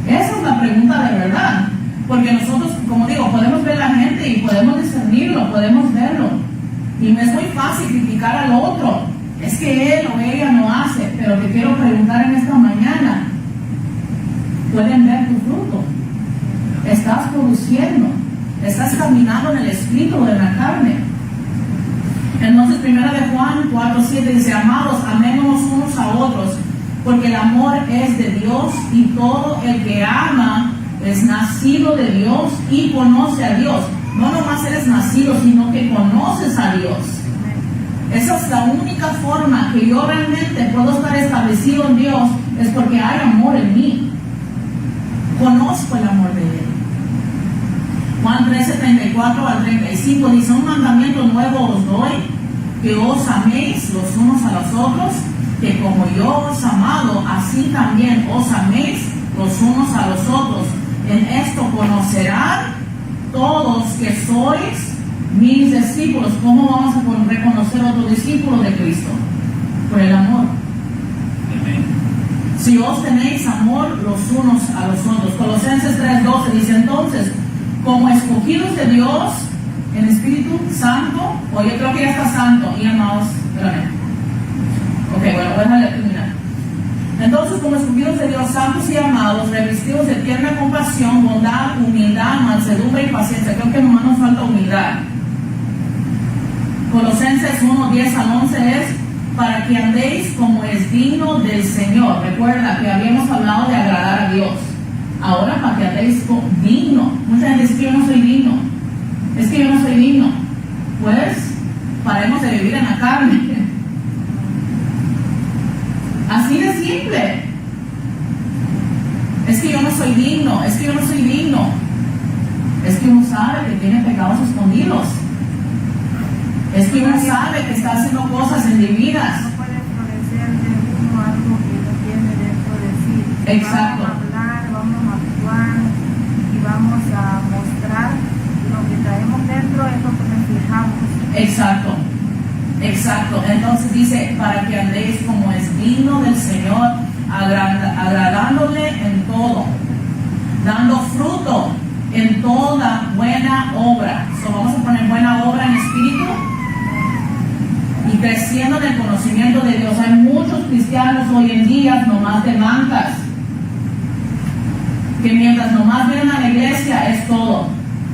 Esa es la pregunta de verdad. Porque nosotros, como digo, podemos ver a la gente y podemos discernirlo, podemos verlo. Y no es muy fácil criticar al otro. Es que él o ella no hace. Pero te quiero preguntar en esta mañana, ¿pueden ver tu fruto? ¿Estás produciendo? ¿Estás caminando en el espíritu o en la carne? Entonces 1 de Juan 4:7 dice, amados, amémonos unos a otros, porque el amor es de Dios, y todo el que ama es nacido de Dios y conoce a Dios. No nomás eres nacido, sino que conoces a Dios. Esa es la única forma que yo realmente puedo estar establecido en Dios, es porque hay amor en mí. Conozco el amor de Él. Juan 13:34-35 dice, un mandamiento nuevo os doy, que os améis los unos a los otros, que como yo os he amado, así también os améis los unos a los otros. En esto conocerán todos que sois mis discípulos. ¿Cómo vamos a reconocer a otro discípulo de Cristo? Por el amor. Si os tenéis amor los unos a los otros. Colosenses 3:12 dice, entonces, como escogidos de Dios en Espíritu Santo, o yo creo que ya está santo, y amados, espérame. Ok, bueno, voy a dejarle terminar. Entonces, como escogidos de Dios, santos y amados, revestidos de tierna compasión, bondad, humildad, mansedumbre y paciencia. Creo que nomás nos falta humildad. Colosenses 1:10-11 es, para que andéis como es digno del Señor. Recuerda que habíamos hablado de agradar a Dios. Ahora para que andéis digno. Mucha gente dice que yo no soy digno. Es que yo no soy digno. Pues paremos de vivir en la carne. Así de simple. Es que yo no soy digno. Es que yo no soy digno. Es que uno sabe que tiene pecados escondidos. Es que uno sabe que está haciendo cosas indebidas. No puede florecer de uno algo que no tiene dentro de sí. Exacto. Vamos a hablar, vamos a actuar y vamos a mostrar lo que traemos dentro, es lo que reflejamos. Exacto. Exacto. Entonces dice, para que andéis como es digno del Señor, agradándole en todo, dando fruto en toda buena obra. Vamos a poner buena obra en espíritu y creciendo en el conocimiento de Dios. Hay muchos cristianos hoy en día nomás de bancas, que mientras nomás vienen a la iglesia es todo,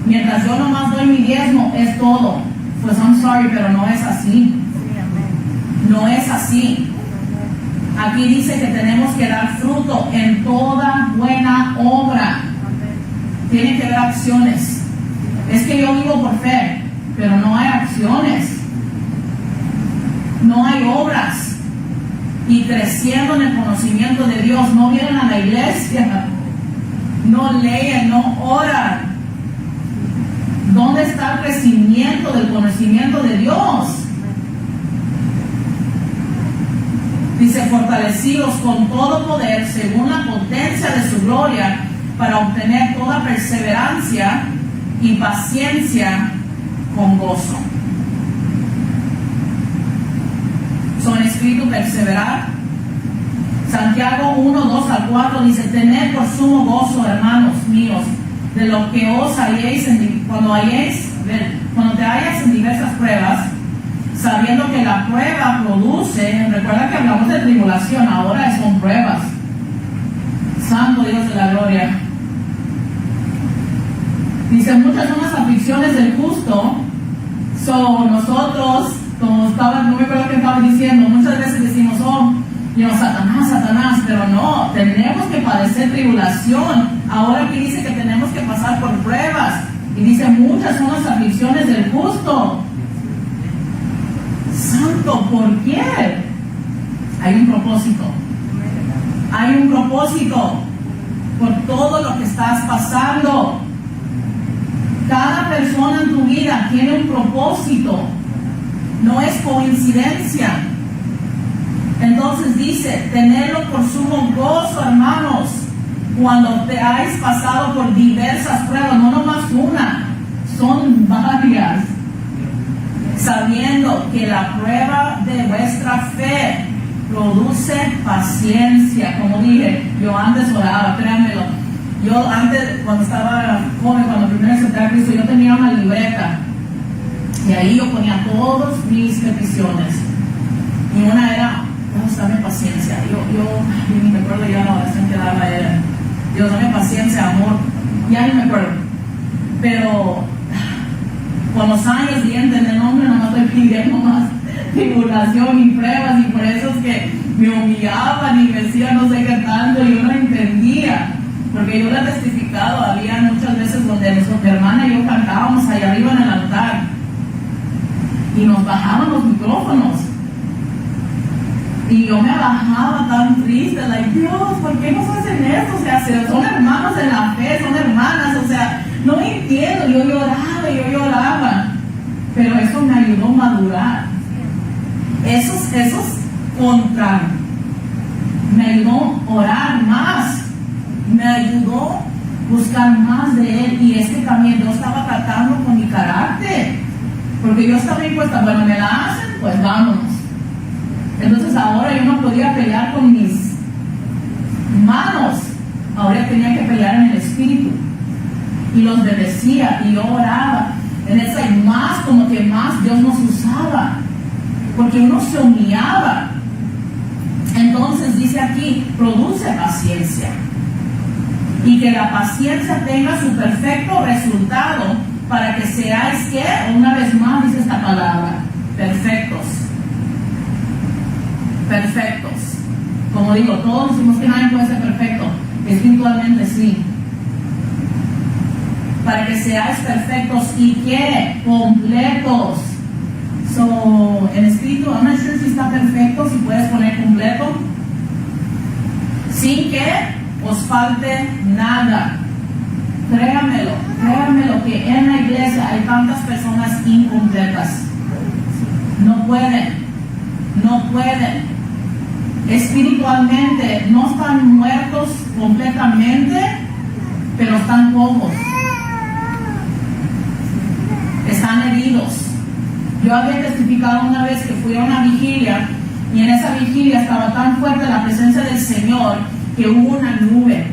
mientras yo nomás doy mi diezmo es todo. Pues I'm sorry, pero no es así. No es así. Aquí dice que tenemos que dar fruto en toda buena obra. Tiene que haber acciones. Es que yo vivo por fe, pero no hay acciones. No hay obras. Y creciendo en el conocimiento de Dios, no vienen a la iglesia, no leen, no oran, ¿Dónde está el crecimiento del conocimiento de Dios? Dice, fortalecidos con todo poder según la potencia de su gloria, para obtener toda perseverancia y paciencia con gozo. Son escritos perseverar. Santiago 1, 2 al 4 dice, tened por sumo gozo, hermanos míos, de lo que os halléis cuando te hallas en diversas pruebas, sabiendo que la prueba produce, recuerda que hablamos de tribulación, ahora son pruebas. Santo Dios de la gloria. Dice, muchas son las aflicciones del justo. Nosotros, como no me acuerdo qué estaba diciendo, muchas veces decimos, Satanás, pero no, tenemos que padecer tribulación. Ahora aquí dice que tenemos que pasar por pruebas. Y dice, muchas son las aflicciones del justo. Santo, ¿por qué? Hay un propósito. Hay un propósito por todo lo que estás pasando. Cada persona en tu vida tiene un propósito. No es coincidencia. Entonces dice, tenerlo por sumo gozo, hermanos, cuando te hayas pasado por diversas pruebas, no nomás una, son varias, sabiendo que la prueba de vuestra fe produce paciencia. Como dije, yo antes oraba, créanmelo, yo antes, cuando estaba joven, cuando primero acepté a Cristo, yo tenía una libreta y ahí yo ponía todas mis peticiones, y una era, Dios, dame paciencia. Yo ni me acuerdo ya la oración que daba era, Dios, dame paciencia, amor, ya ni me acuerdo, pero con los años y entender, hombre, no me estoy pidiendo más tribulación y pruebas, y por eso es que me humillaban y me decían no sé qué tanto, y yo no entendía, porque yo lo he testificado. Había muchas veces donde mi hermana y yo cantábamos allá arriba en el altar y nos bajaban los micrófonos, y yo me bajaba tan triste, Dios, ¿por qué nos hacen esto? O sea, son hermanos en la fe, son hermanas, o sea, no entiendo. Yo lloraba, pero eso me ayudó a madurar. Esos me ayudó a orar más, me ayudó a buscar más de Él. Y es que también yo estaba tratando con mi carácter, porque yo estaba impuesta, bueno, me la hacen, pues vámonos. Entonces ahora yo no podía pelear con mis manos, ahora tenía que pelear en el espíritu, y los bendecía y yo oraba en esa, y más, como que más Dios nos usaba, porque uno se humillaba. Entonces dice aquí, produce paciencia, y que la paciencia tenga su perfecto resultado, para que seáis, que una vez más dice esta palabra, perfectos. Como digo, todos decimos que nadie puede ser perfecto, espiritualmente sí, para que seáis perfectos y que completos. En espíritu, I'm not sure si está perfecto, si puedes poner completo, sin que os falte nada. Créamelo, que en la iglesia hay tantas personas incompletas. No pueden. Espiritualmente no están muertos completamente, pero están cojos, están heridos. Yo había testificado una vez que fui a una vigilia, y en esa vigilia estaba tan fuerte la presencia del Señor que hubo una nube,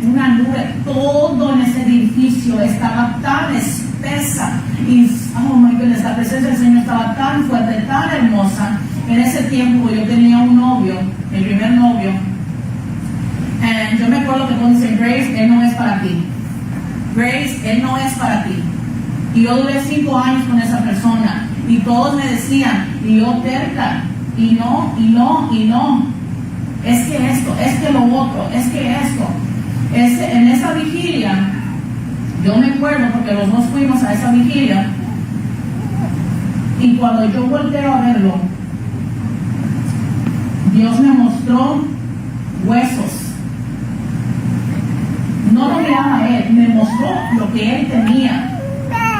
todo en ese edificio estaba tan espesa, y oh my goodness, la presencia del Señor estaba tan fuerte, tan hermosa. En ese tiempo yo tenía un novio, mi primer novio, y yo me acuerdo que cuando dice, Grace, él no es para ti. Grace, él no es para ti. Y yo duré 5 años con esa persona, y todos me decían, y yo terca, y no, es que esto, es que lo otro, es que esto. En esa vigilia, yo me acuerdo, porque los dos fuimos a esa vigilia, y cuando yo volteo a verlo, Dios me mostró huesos. No lo miraba a él, me mostró lo que él tenía,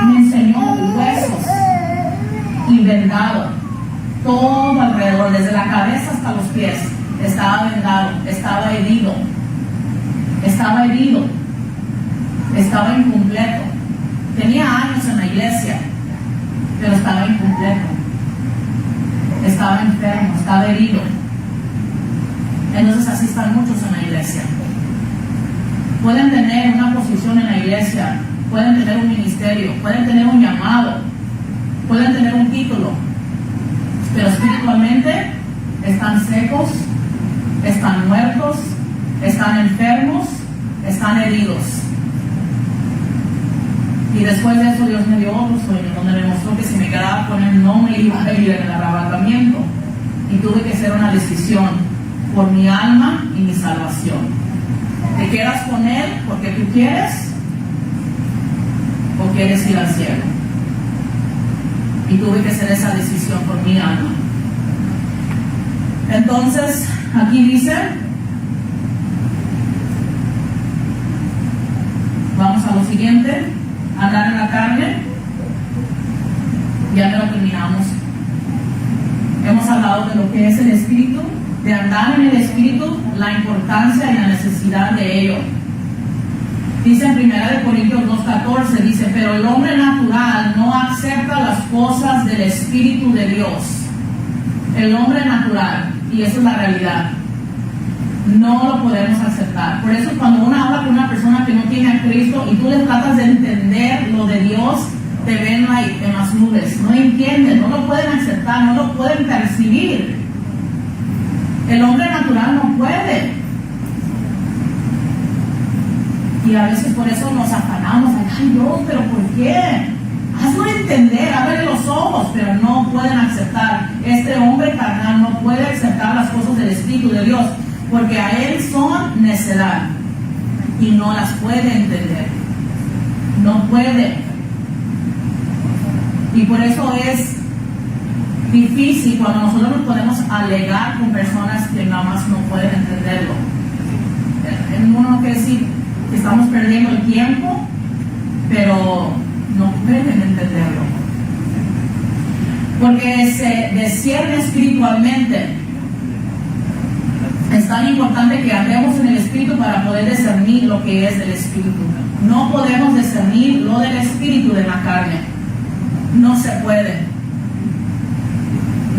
me enseñó vendado, todo alrededor, desde la cabeza hasta los pies, estaba vendado, estaba herido, estaba incompleto. Tenía años en la iglesia, pero estaba incompleto, estaba enfermo, estaba herido. Entonces así están muchos en la iglesia. Pueden tener una posición en la iglesia, pueden tener un ministerio, pueden tener un llamado, pueden tener un título, pero espiritualmente están secos, están muertos, están enfermos, están heridos. Y después de eso Dios me dio otro sueño donde me mostró que si me quedaba con Él no me iba a ir en el arrebatamiento, y tuve que hacer una decisión por mi alma y mi salvación. ¿Te quedas con Él porque tú quieres o quieres ir al cielo? Y tuve que hacer esa decisión por mi alma. Entonces aquí dice, vamos a lo siguiente: andar en la carne. Ya lo terminamos. Hemos hablado de lo que es el espíritu, de andar en el espíritu, la importancia y la necesidad de ello. Dice en 1 Corintios 2:14, dice, pero el hombre natural no acepta las cosas del Espíritu de Dios. El hombre natural, y eso es la realidad, no lo podemos aceptar. Por eso cuando uno habla con una persona que no tiene a Cristo y tú le tratas de entender lo de Dios, te ven ahí en las nubes, no entienden, no lo pueden aceptar, no lo pueden percibir. El hombre natural no puede. Y a veces por eso nos afanamos, ay Dios, pero ¿por qué? Hazlo entender, ábrele los ojos, pero no pueden aceptar. Este hombre carnal no puede aceptar las cosas del Espíritu de Dios, porque a él son necedad y no las puede entender. No puede. Y por eso es difícil cuando nosotros nos podemos alegar con personas que nada más no pueden entenderlo. Uno quiere decir que estamos perdiendo el tiempo, pero no pueden entenderlo. Porque se discierne espiritualmente. Es tan importante que andemos en el espíritu para poder discernir lo que es del espíritu. No podemos discernir lo del espíritu de la carne. No se puede.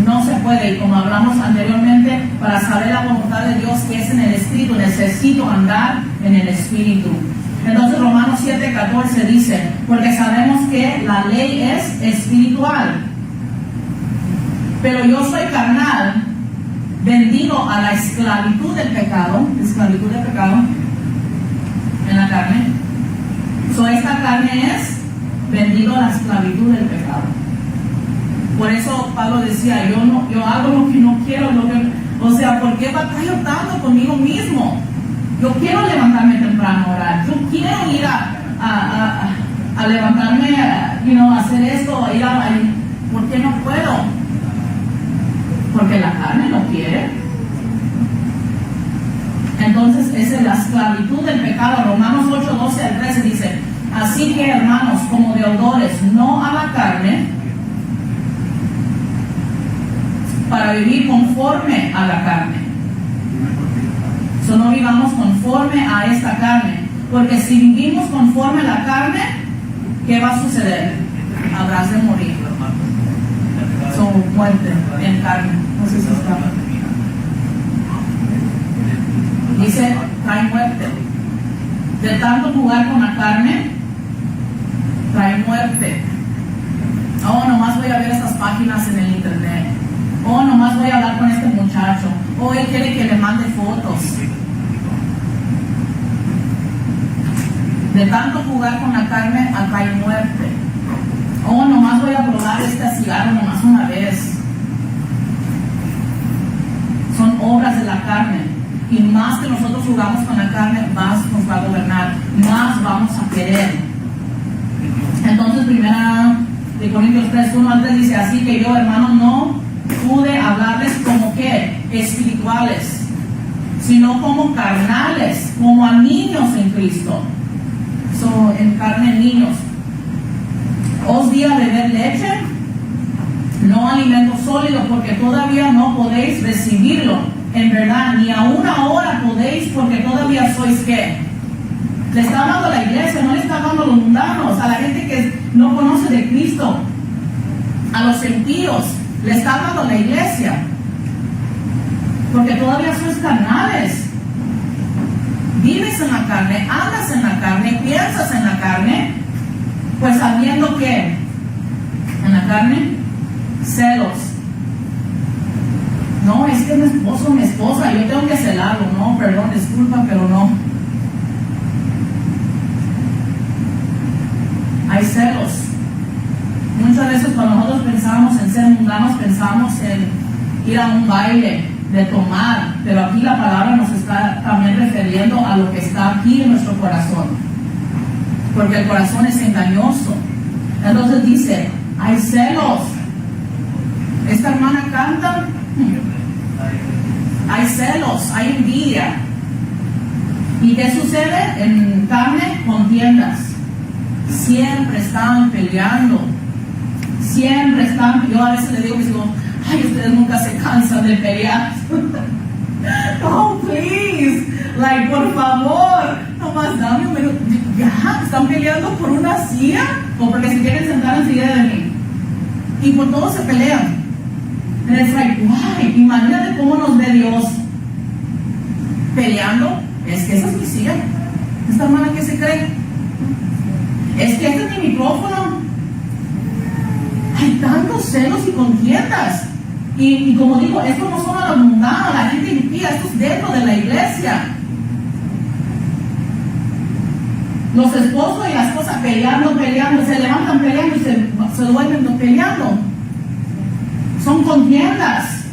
No se puede. Y como hablamos anteriormente, para saber la voluntad de Dios que es en el espíritu, necesito andar en el espíritu. Entonces Romanos 7:14 dice, porque sabemos que la ley es espiritual, pero yo soy carnal, vendido a la esclavitud del pecado en la carne. Esta carne es vendido a la esclavitud del pecado. Por eso Pablo decía, yo hago lo que no quiero, ¿por qué batallo tanto conmigo mismo? Yo quiero levantarme temprano a orar, yo quiero ir a levantarme, a hacer esto, ¿por qué no puedo? Porque la carne no quiere. Entonces esa es la esclavitud del pecado. Romanos 8:12-13 dice, así que hermanos, como deudores, no a la carne, para vivir conforme a la carne. No vivamos conforme a esta carne, porque si vivimos conforme a la carne, ¿qué va a suceder? Habrás de morir. Muerte en carne. No sé si está. Dice, trae muerte. De tanto jugar con la carne, trae muerte. Oh, nomás voy a ver estas páginas en el internet. Oh, nomás voy a hablar con este muchacho. Oh, él quiere que le mande fotos. De tanto jugar con la carne, atrae muerte. Oh, nomás voy a probar este cigarro nomás una vez. Son obras de la carne. Y más que nosotros jugamos con la carne, más nos va a gobernar. Más vamos a querer. Entonces, 1 Corintios 3:1 dice, así que yo, hermano, no pude hablarles como que espirituales, sino como carnales, como a niños en Cristo. En carne, niños. Os di a beber leche no alimento sólido, porque todavía no podéis recibirlo, en verdad, ni aún ahora podéis, porque todavía sois ¿qué? Le está hablando a la iglesia, no le está hablando a los mundanos, a la gente que no conoce de Cristo, a los impíos, le está hablando a la iglesia, porque todavía sois carnales. Vives en la carne, andas en la carne, piensas en la carne, pues sabiendo que en la carne, celos. No, es que mi esposo, mi esposa, yo tengo que celarlo. No, perdón, disculpa, pero no. Hay celos. Muchas veces cuando nosotros pensamos en ser mundanos, pensamos en ir a un baile, de tomar, pero aquí la palabra nos está también refiriendo a lo que está aquí en nuestro corazón, porque el corazón es engañoso. Entonces dice, hay celos. Esta hermana canta, hay celos, hay envidia. ¿Y qué sucede? En carne, contiendas. Siempre están peleando. Siempre están. Yo a veces le digo a mis hijos, ay, ustedes nunca se cansan de pelear. Oh, please. Like, por favor. Nomás dame un minuto. Ya, están peleando por una silla o porque se quieren sentar enseguida de mí. Y por todo se pelean. And it's like, why? Imagínate cómo nos ve Dios peleando. Es que esa es mi silla. Esta hermana que se cree. Es que este es mi micrófono. Hay tantos celos y contiendas. Y como digo, esto no son a los mundanos, la gente impía, esto es dentro de la iglesia. Los esposos y las esposas peleando, se levantan peleando y se duermen peleando. Son contiendas.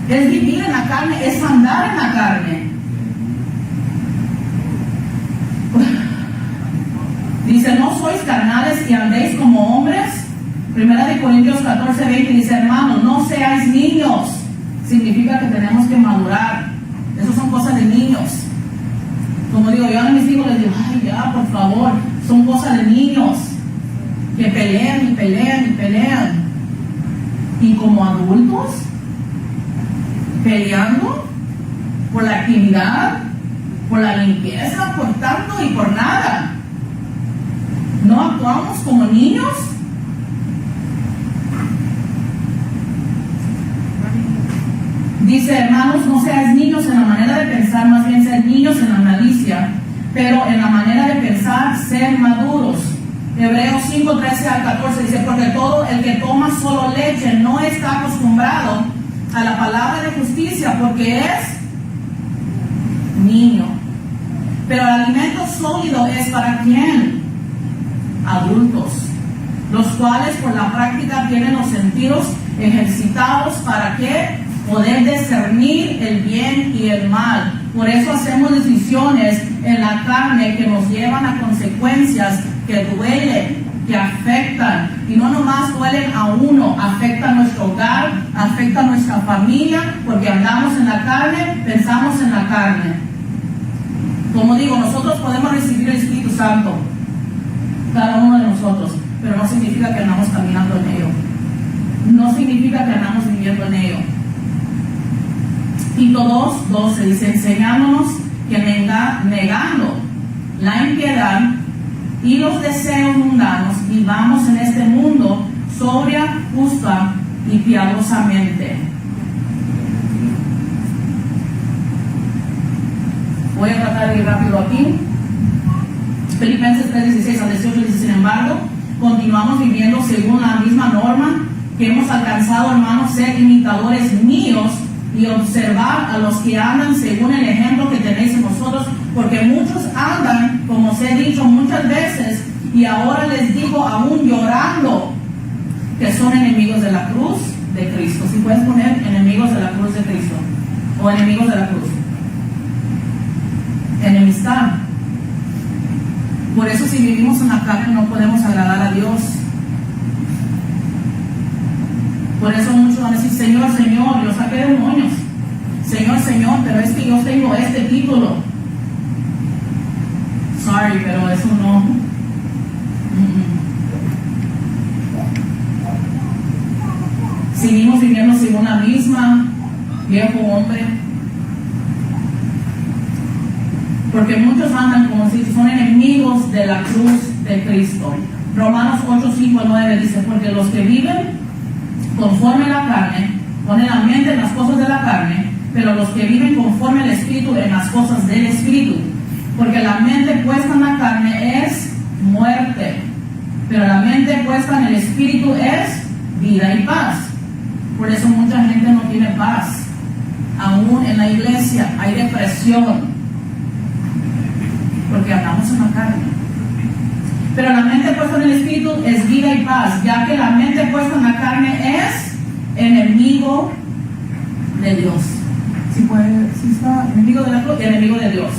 Es vivir en la carne, es andar en la carne. Dice, no sois carnales y andéis como hombres. Primera de Corintios 14:20 dice, hermanos, no seáis niños. Significa que tenemos que madurar. Eso son cosas de niños. Como digo, yo a mis hijos les digo, ay, ya, por favor, son cosas de niños que pelean y pelean y pelean. Y como adultos, peleando por la actividad, por la limpieza, por tanto y por nada. ¿No actuamos como niños? Dice, hermanos, no seáis niños en la manera de pensar, más bien ser niños en la malicia, pero en la manera de pensar, ser maduros. Hebreos 5:13-14 dice, porque todo el que toma solo leche no está acostumbrado a la palabra de justicia, porque es niño. Pero el alimento sólido es para ¿quién? Adultos, los cuales por la práctica tienen los sentidos ejercitados para ¿qué? Poder discernir el bien y el mal. Por eso hacemos decisiones en la carne que nos llevan a consecuencias que duelen, que afectan. Y no nomás duelen a uno, afecta a nuestro hogar, afecta a nuestra familia, porque andamos en la carne, pensamos en la carne. Como digo, nosotros podemos recibir el Espíritu Santo, cada uno de nosotros, pero no significa que andamos caminando en ello. No significa que andamos viviendo en ello. Tito 2:12 dice, enseñándonos que negando la impiedad y los deseos mundanos, vivamos en este mundo sobria, justa y piadosamente. Voy a tratar de ir rápido aquí. Filipenses 3:16-18 dice, sin embargo, continuamos viviendo según la misma norma que hemos alcanzado, hermanos, ser imitadores míos y observar a los que andan según el ejemplo que tenéis en vosotros, porque muchos andan, como os he dicho muchas veces, y ahora les digo aún llorando, que son enemigos de la cruz de Cristo. Si puedes poner enemigos de la cruz de Cristo, o enemigos de la cruz. Enemistad. Por eso si vivimos en la carne no podemos agradar a Dios. Por eso muchos van a decir, Señor, Señor, yo saqué demonios. Señor, Señor, pero es que yo tengo este título. Sorry, pero eso no. viejo hombre. Porque muchos andan como si son enemigos de la cruz de Cristo. Romanos 8, 5 al 9 dice, porque los que viven conforme a la carne, ponen la mente en las cosas de la carne, pero los que viven conforme al Espíritu en las cosas del Espíritu. Porque la mente puesta en la carne es muerte, pero la mente puesta en el Espíritu es vida y paz. Por eso mucha gente no tiene paz. Aún en la iglesia hay depresión, porque andamos en la carne. Pero la mente puesta en el Espíritu es vida y paz, ya que la mente puesta en la carne es enemigo de Dios. Si está enemigo de la cruz, enemigo de Dios.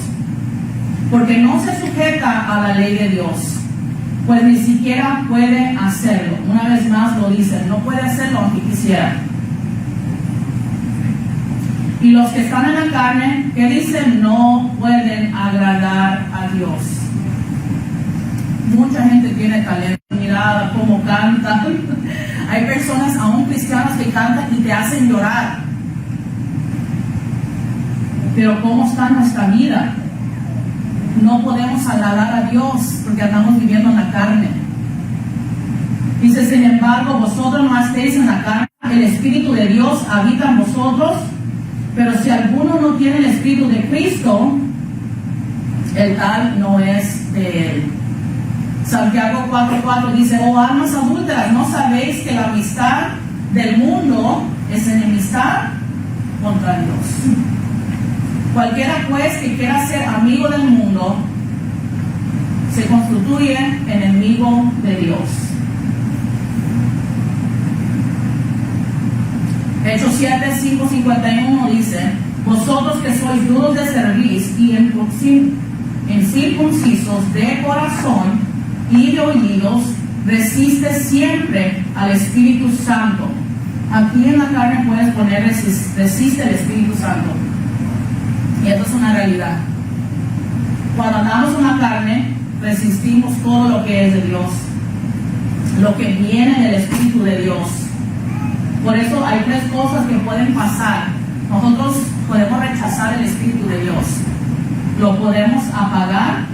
Porque no se sujeta a la ley de Dios, pues ni siquiera puede hacerlo. Una vez más lo dice, no puede hacerlo aunque quisiera. Y los que están en la carne, ¿qué dicen? No pueden agradar a Dios. Mucha gente tiene talento, mirada, cómo canta. Hay personas, aún cristianas, que cantan y te hacen llorar. Pero ¿cómo está nuestra vida? No podemos agradar a Dios porque andamos viviendo en la carne. Dice, sin embargo, vosotros no estéis en la carne, el Espíritu de Dios habita en vosotros. Pero si alguno no tiene el Espíritu de Cristo, el tal no es de él. Santiago 4:4 dice, oh almas adúlteras, ¿no sabéis que la amistad del mundo es enemistad contra Dios? Cualquiera pues que quiera ser amigo del mundo, se constituye enemigo de Dios. Hechos 7:5-51 dice, vosotros que sois duros de cerviz y incircuncisos de corazón y de oídos, resiste siempre al Espíritu Santo. Aquí en la carne puedes poner resiste el Espíritu Santo. Y esto es una realidad. Cuando andamos en la carne, resistimos todo lo que es de Dios, lo que viene del Espíritu de Dios. Por eso hay tres cosas que pueden pasar. Nosotros podemos rechazar el Espíritu de Dios, lo podemos apagar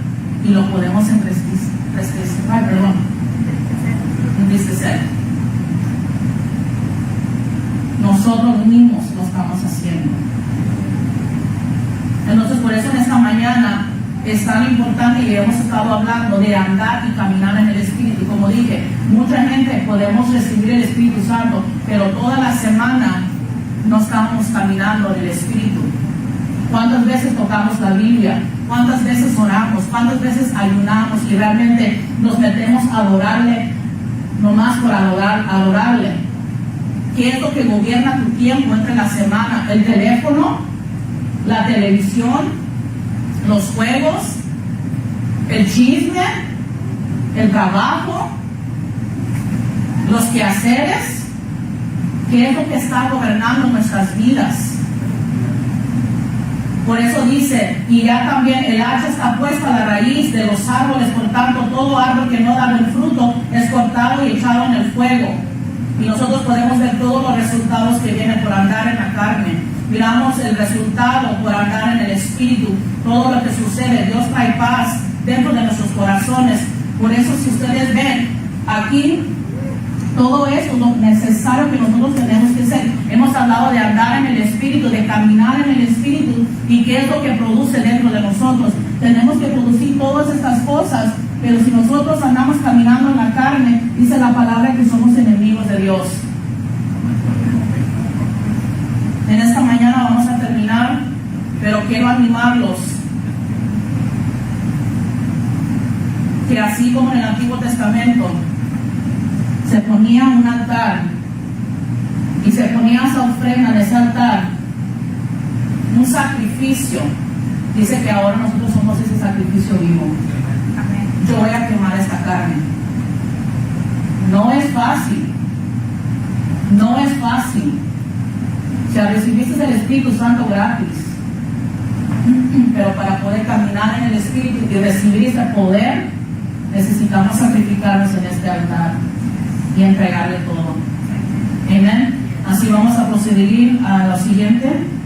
y lo podemos entristecer. Nosotros mismos lo estamos haciendo. Entonces, por eso en esta mañana es tan importante, y hemos estado hablando de andar y caminar en el Espíritu. Como dije, mucha gente podemos recibir el Espíritu Santo, pero toda la semana no estamos caminando en el Espíritu. ¿Cuántas veces tocamos la Biblia? ¿Cuántas veces oramos? ¿Cuántas veces ayunamos y realmente nos metemos a adorarle, nomás por adorarle? ¿Qué es lo que gobierna tu tiempo entre la semana? ¿El teléfono? ¿La televisión? ¿Los juegos? ¿El chisme? ¿El trabajo? ¿Los quehaceres? ¿Qué es lo que está gobernando nuestras vidas? Por eso dice, y ya también el hacha está puesta a la raíz de los árboles, por tanto todo árbol que no da buen fruto es cortado y echado en el fuego. Y nosotros podemos ver todos los resultados que vienen por andar en la carne. Miramos el resultado por andar en el Espíritu, todo lo que sucede. Dios trae paz dentro de nuestros corazones. Por eso, si ustedes ven aquí, todo eso es lo necesario que nosotros tenemos que hacer. Hemos hablado de andar en el Espíritu, de caminar en el Espíritu, y qué es lo que produce dentro de nosotros. Tenemos que producir todas estas cosas, pero si nosotros andamos caminando en la carne, dice la palabra que somos enemigos de Dios. En esta mañana vamos a terminar, pero quiero animarlos que así como en el Antiguo Testamento se ponía un altar y se ponía esa ofrenda en ese altar, un sacrificio, dice que ahora nosotros somos ese sacrificio vivo. Yo voy a quemar esta carne. No es fácil, no es fácil. O sea, recibiste el Espíritu Santo gratis, pero para poder caminar en el Espíritu y recibir ese poder, necesitamos sacrificarnos en este altar y entregarle todo. Amén. Así vamos a proceder a lo siguiente.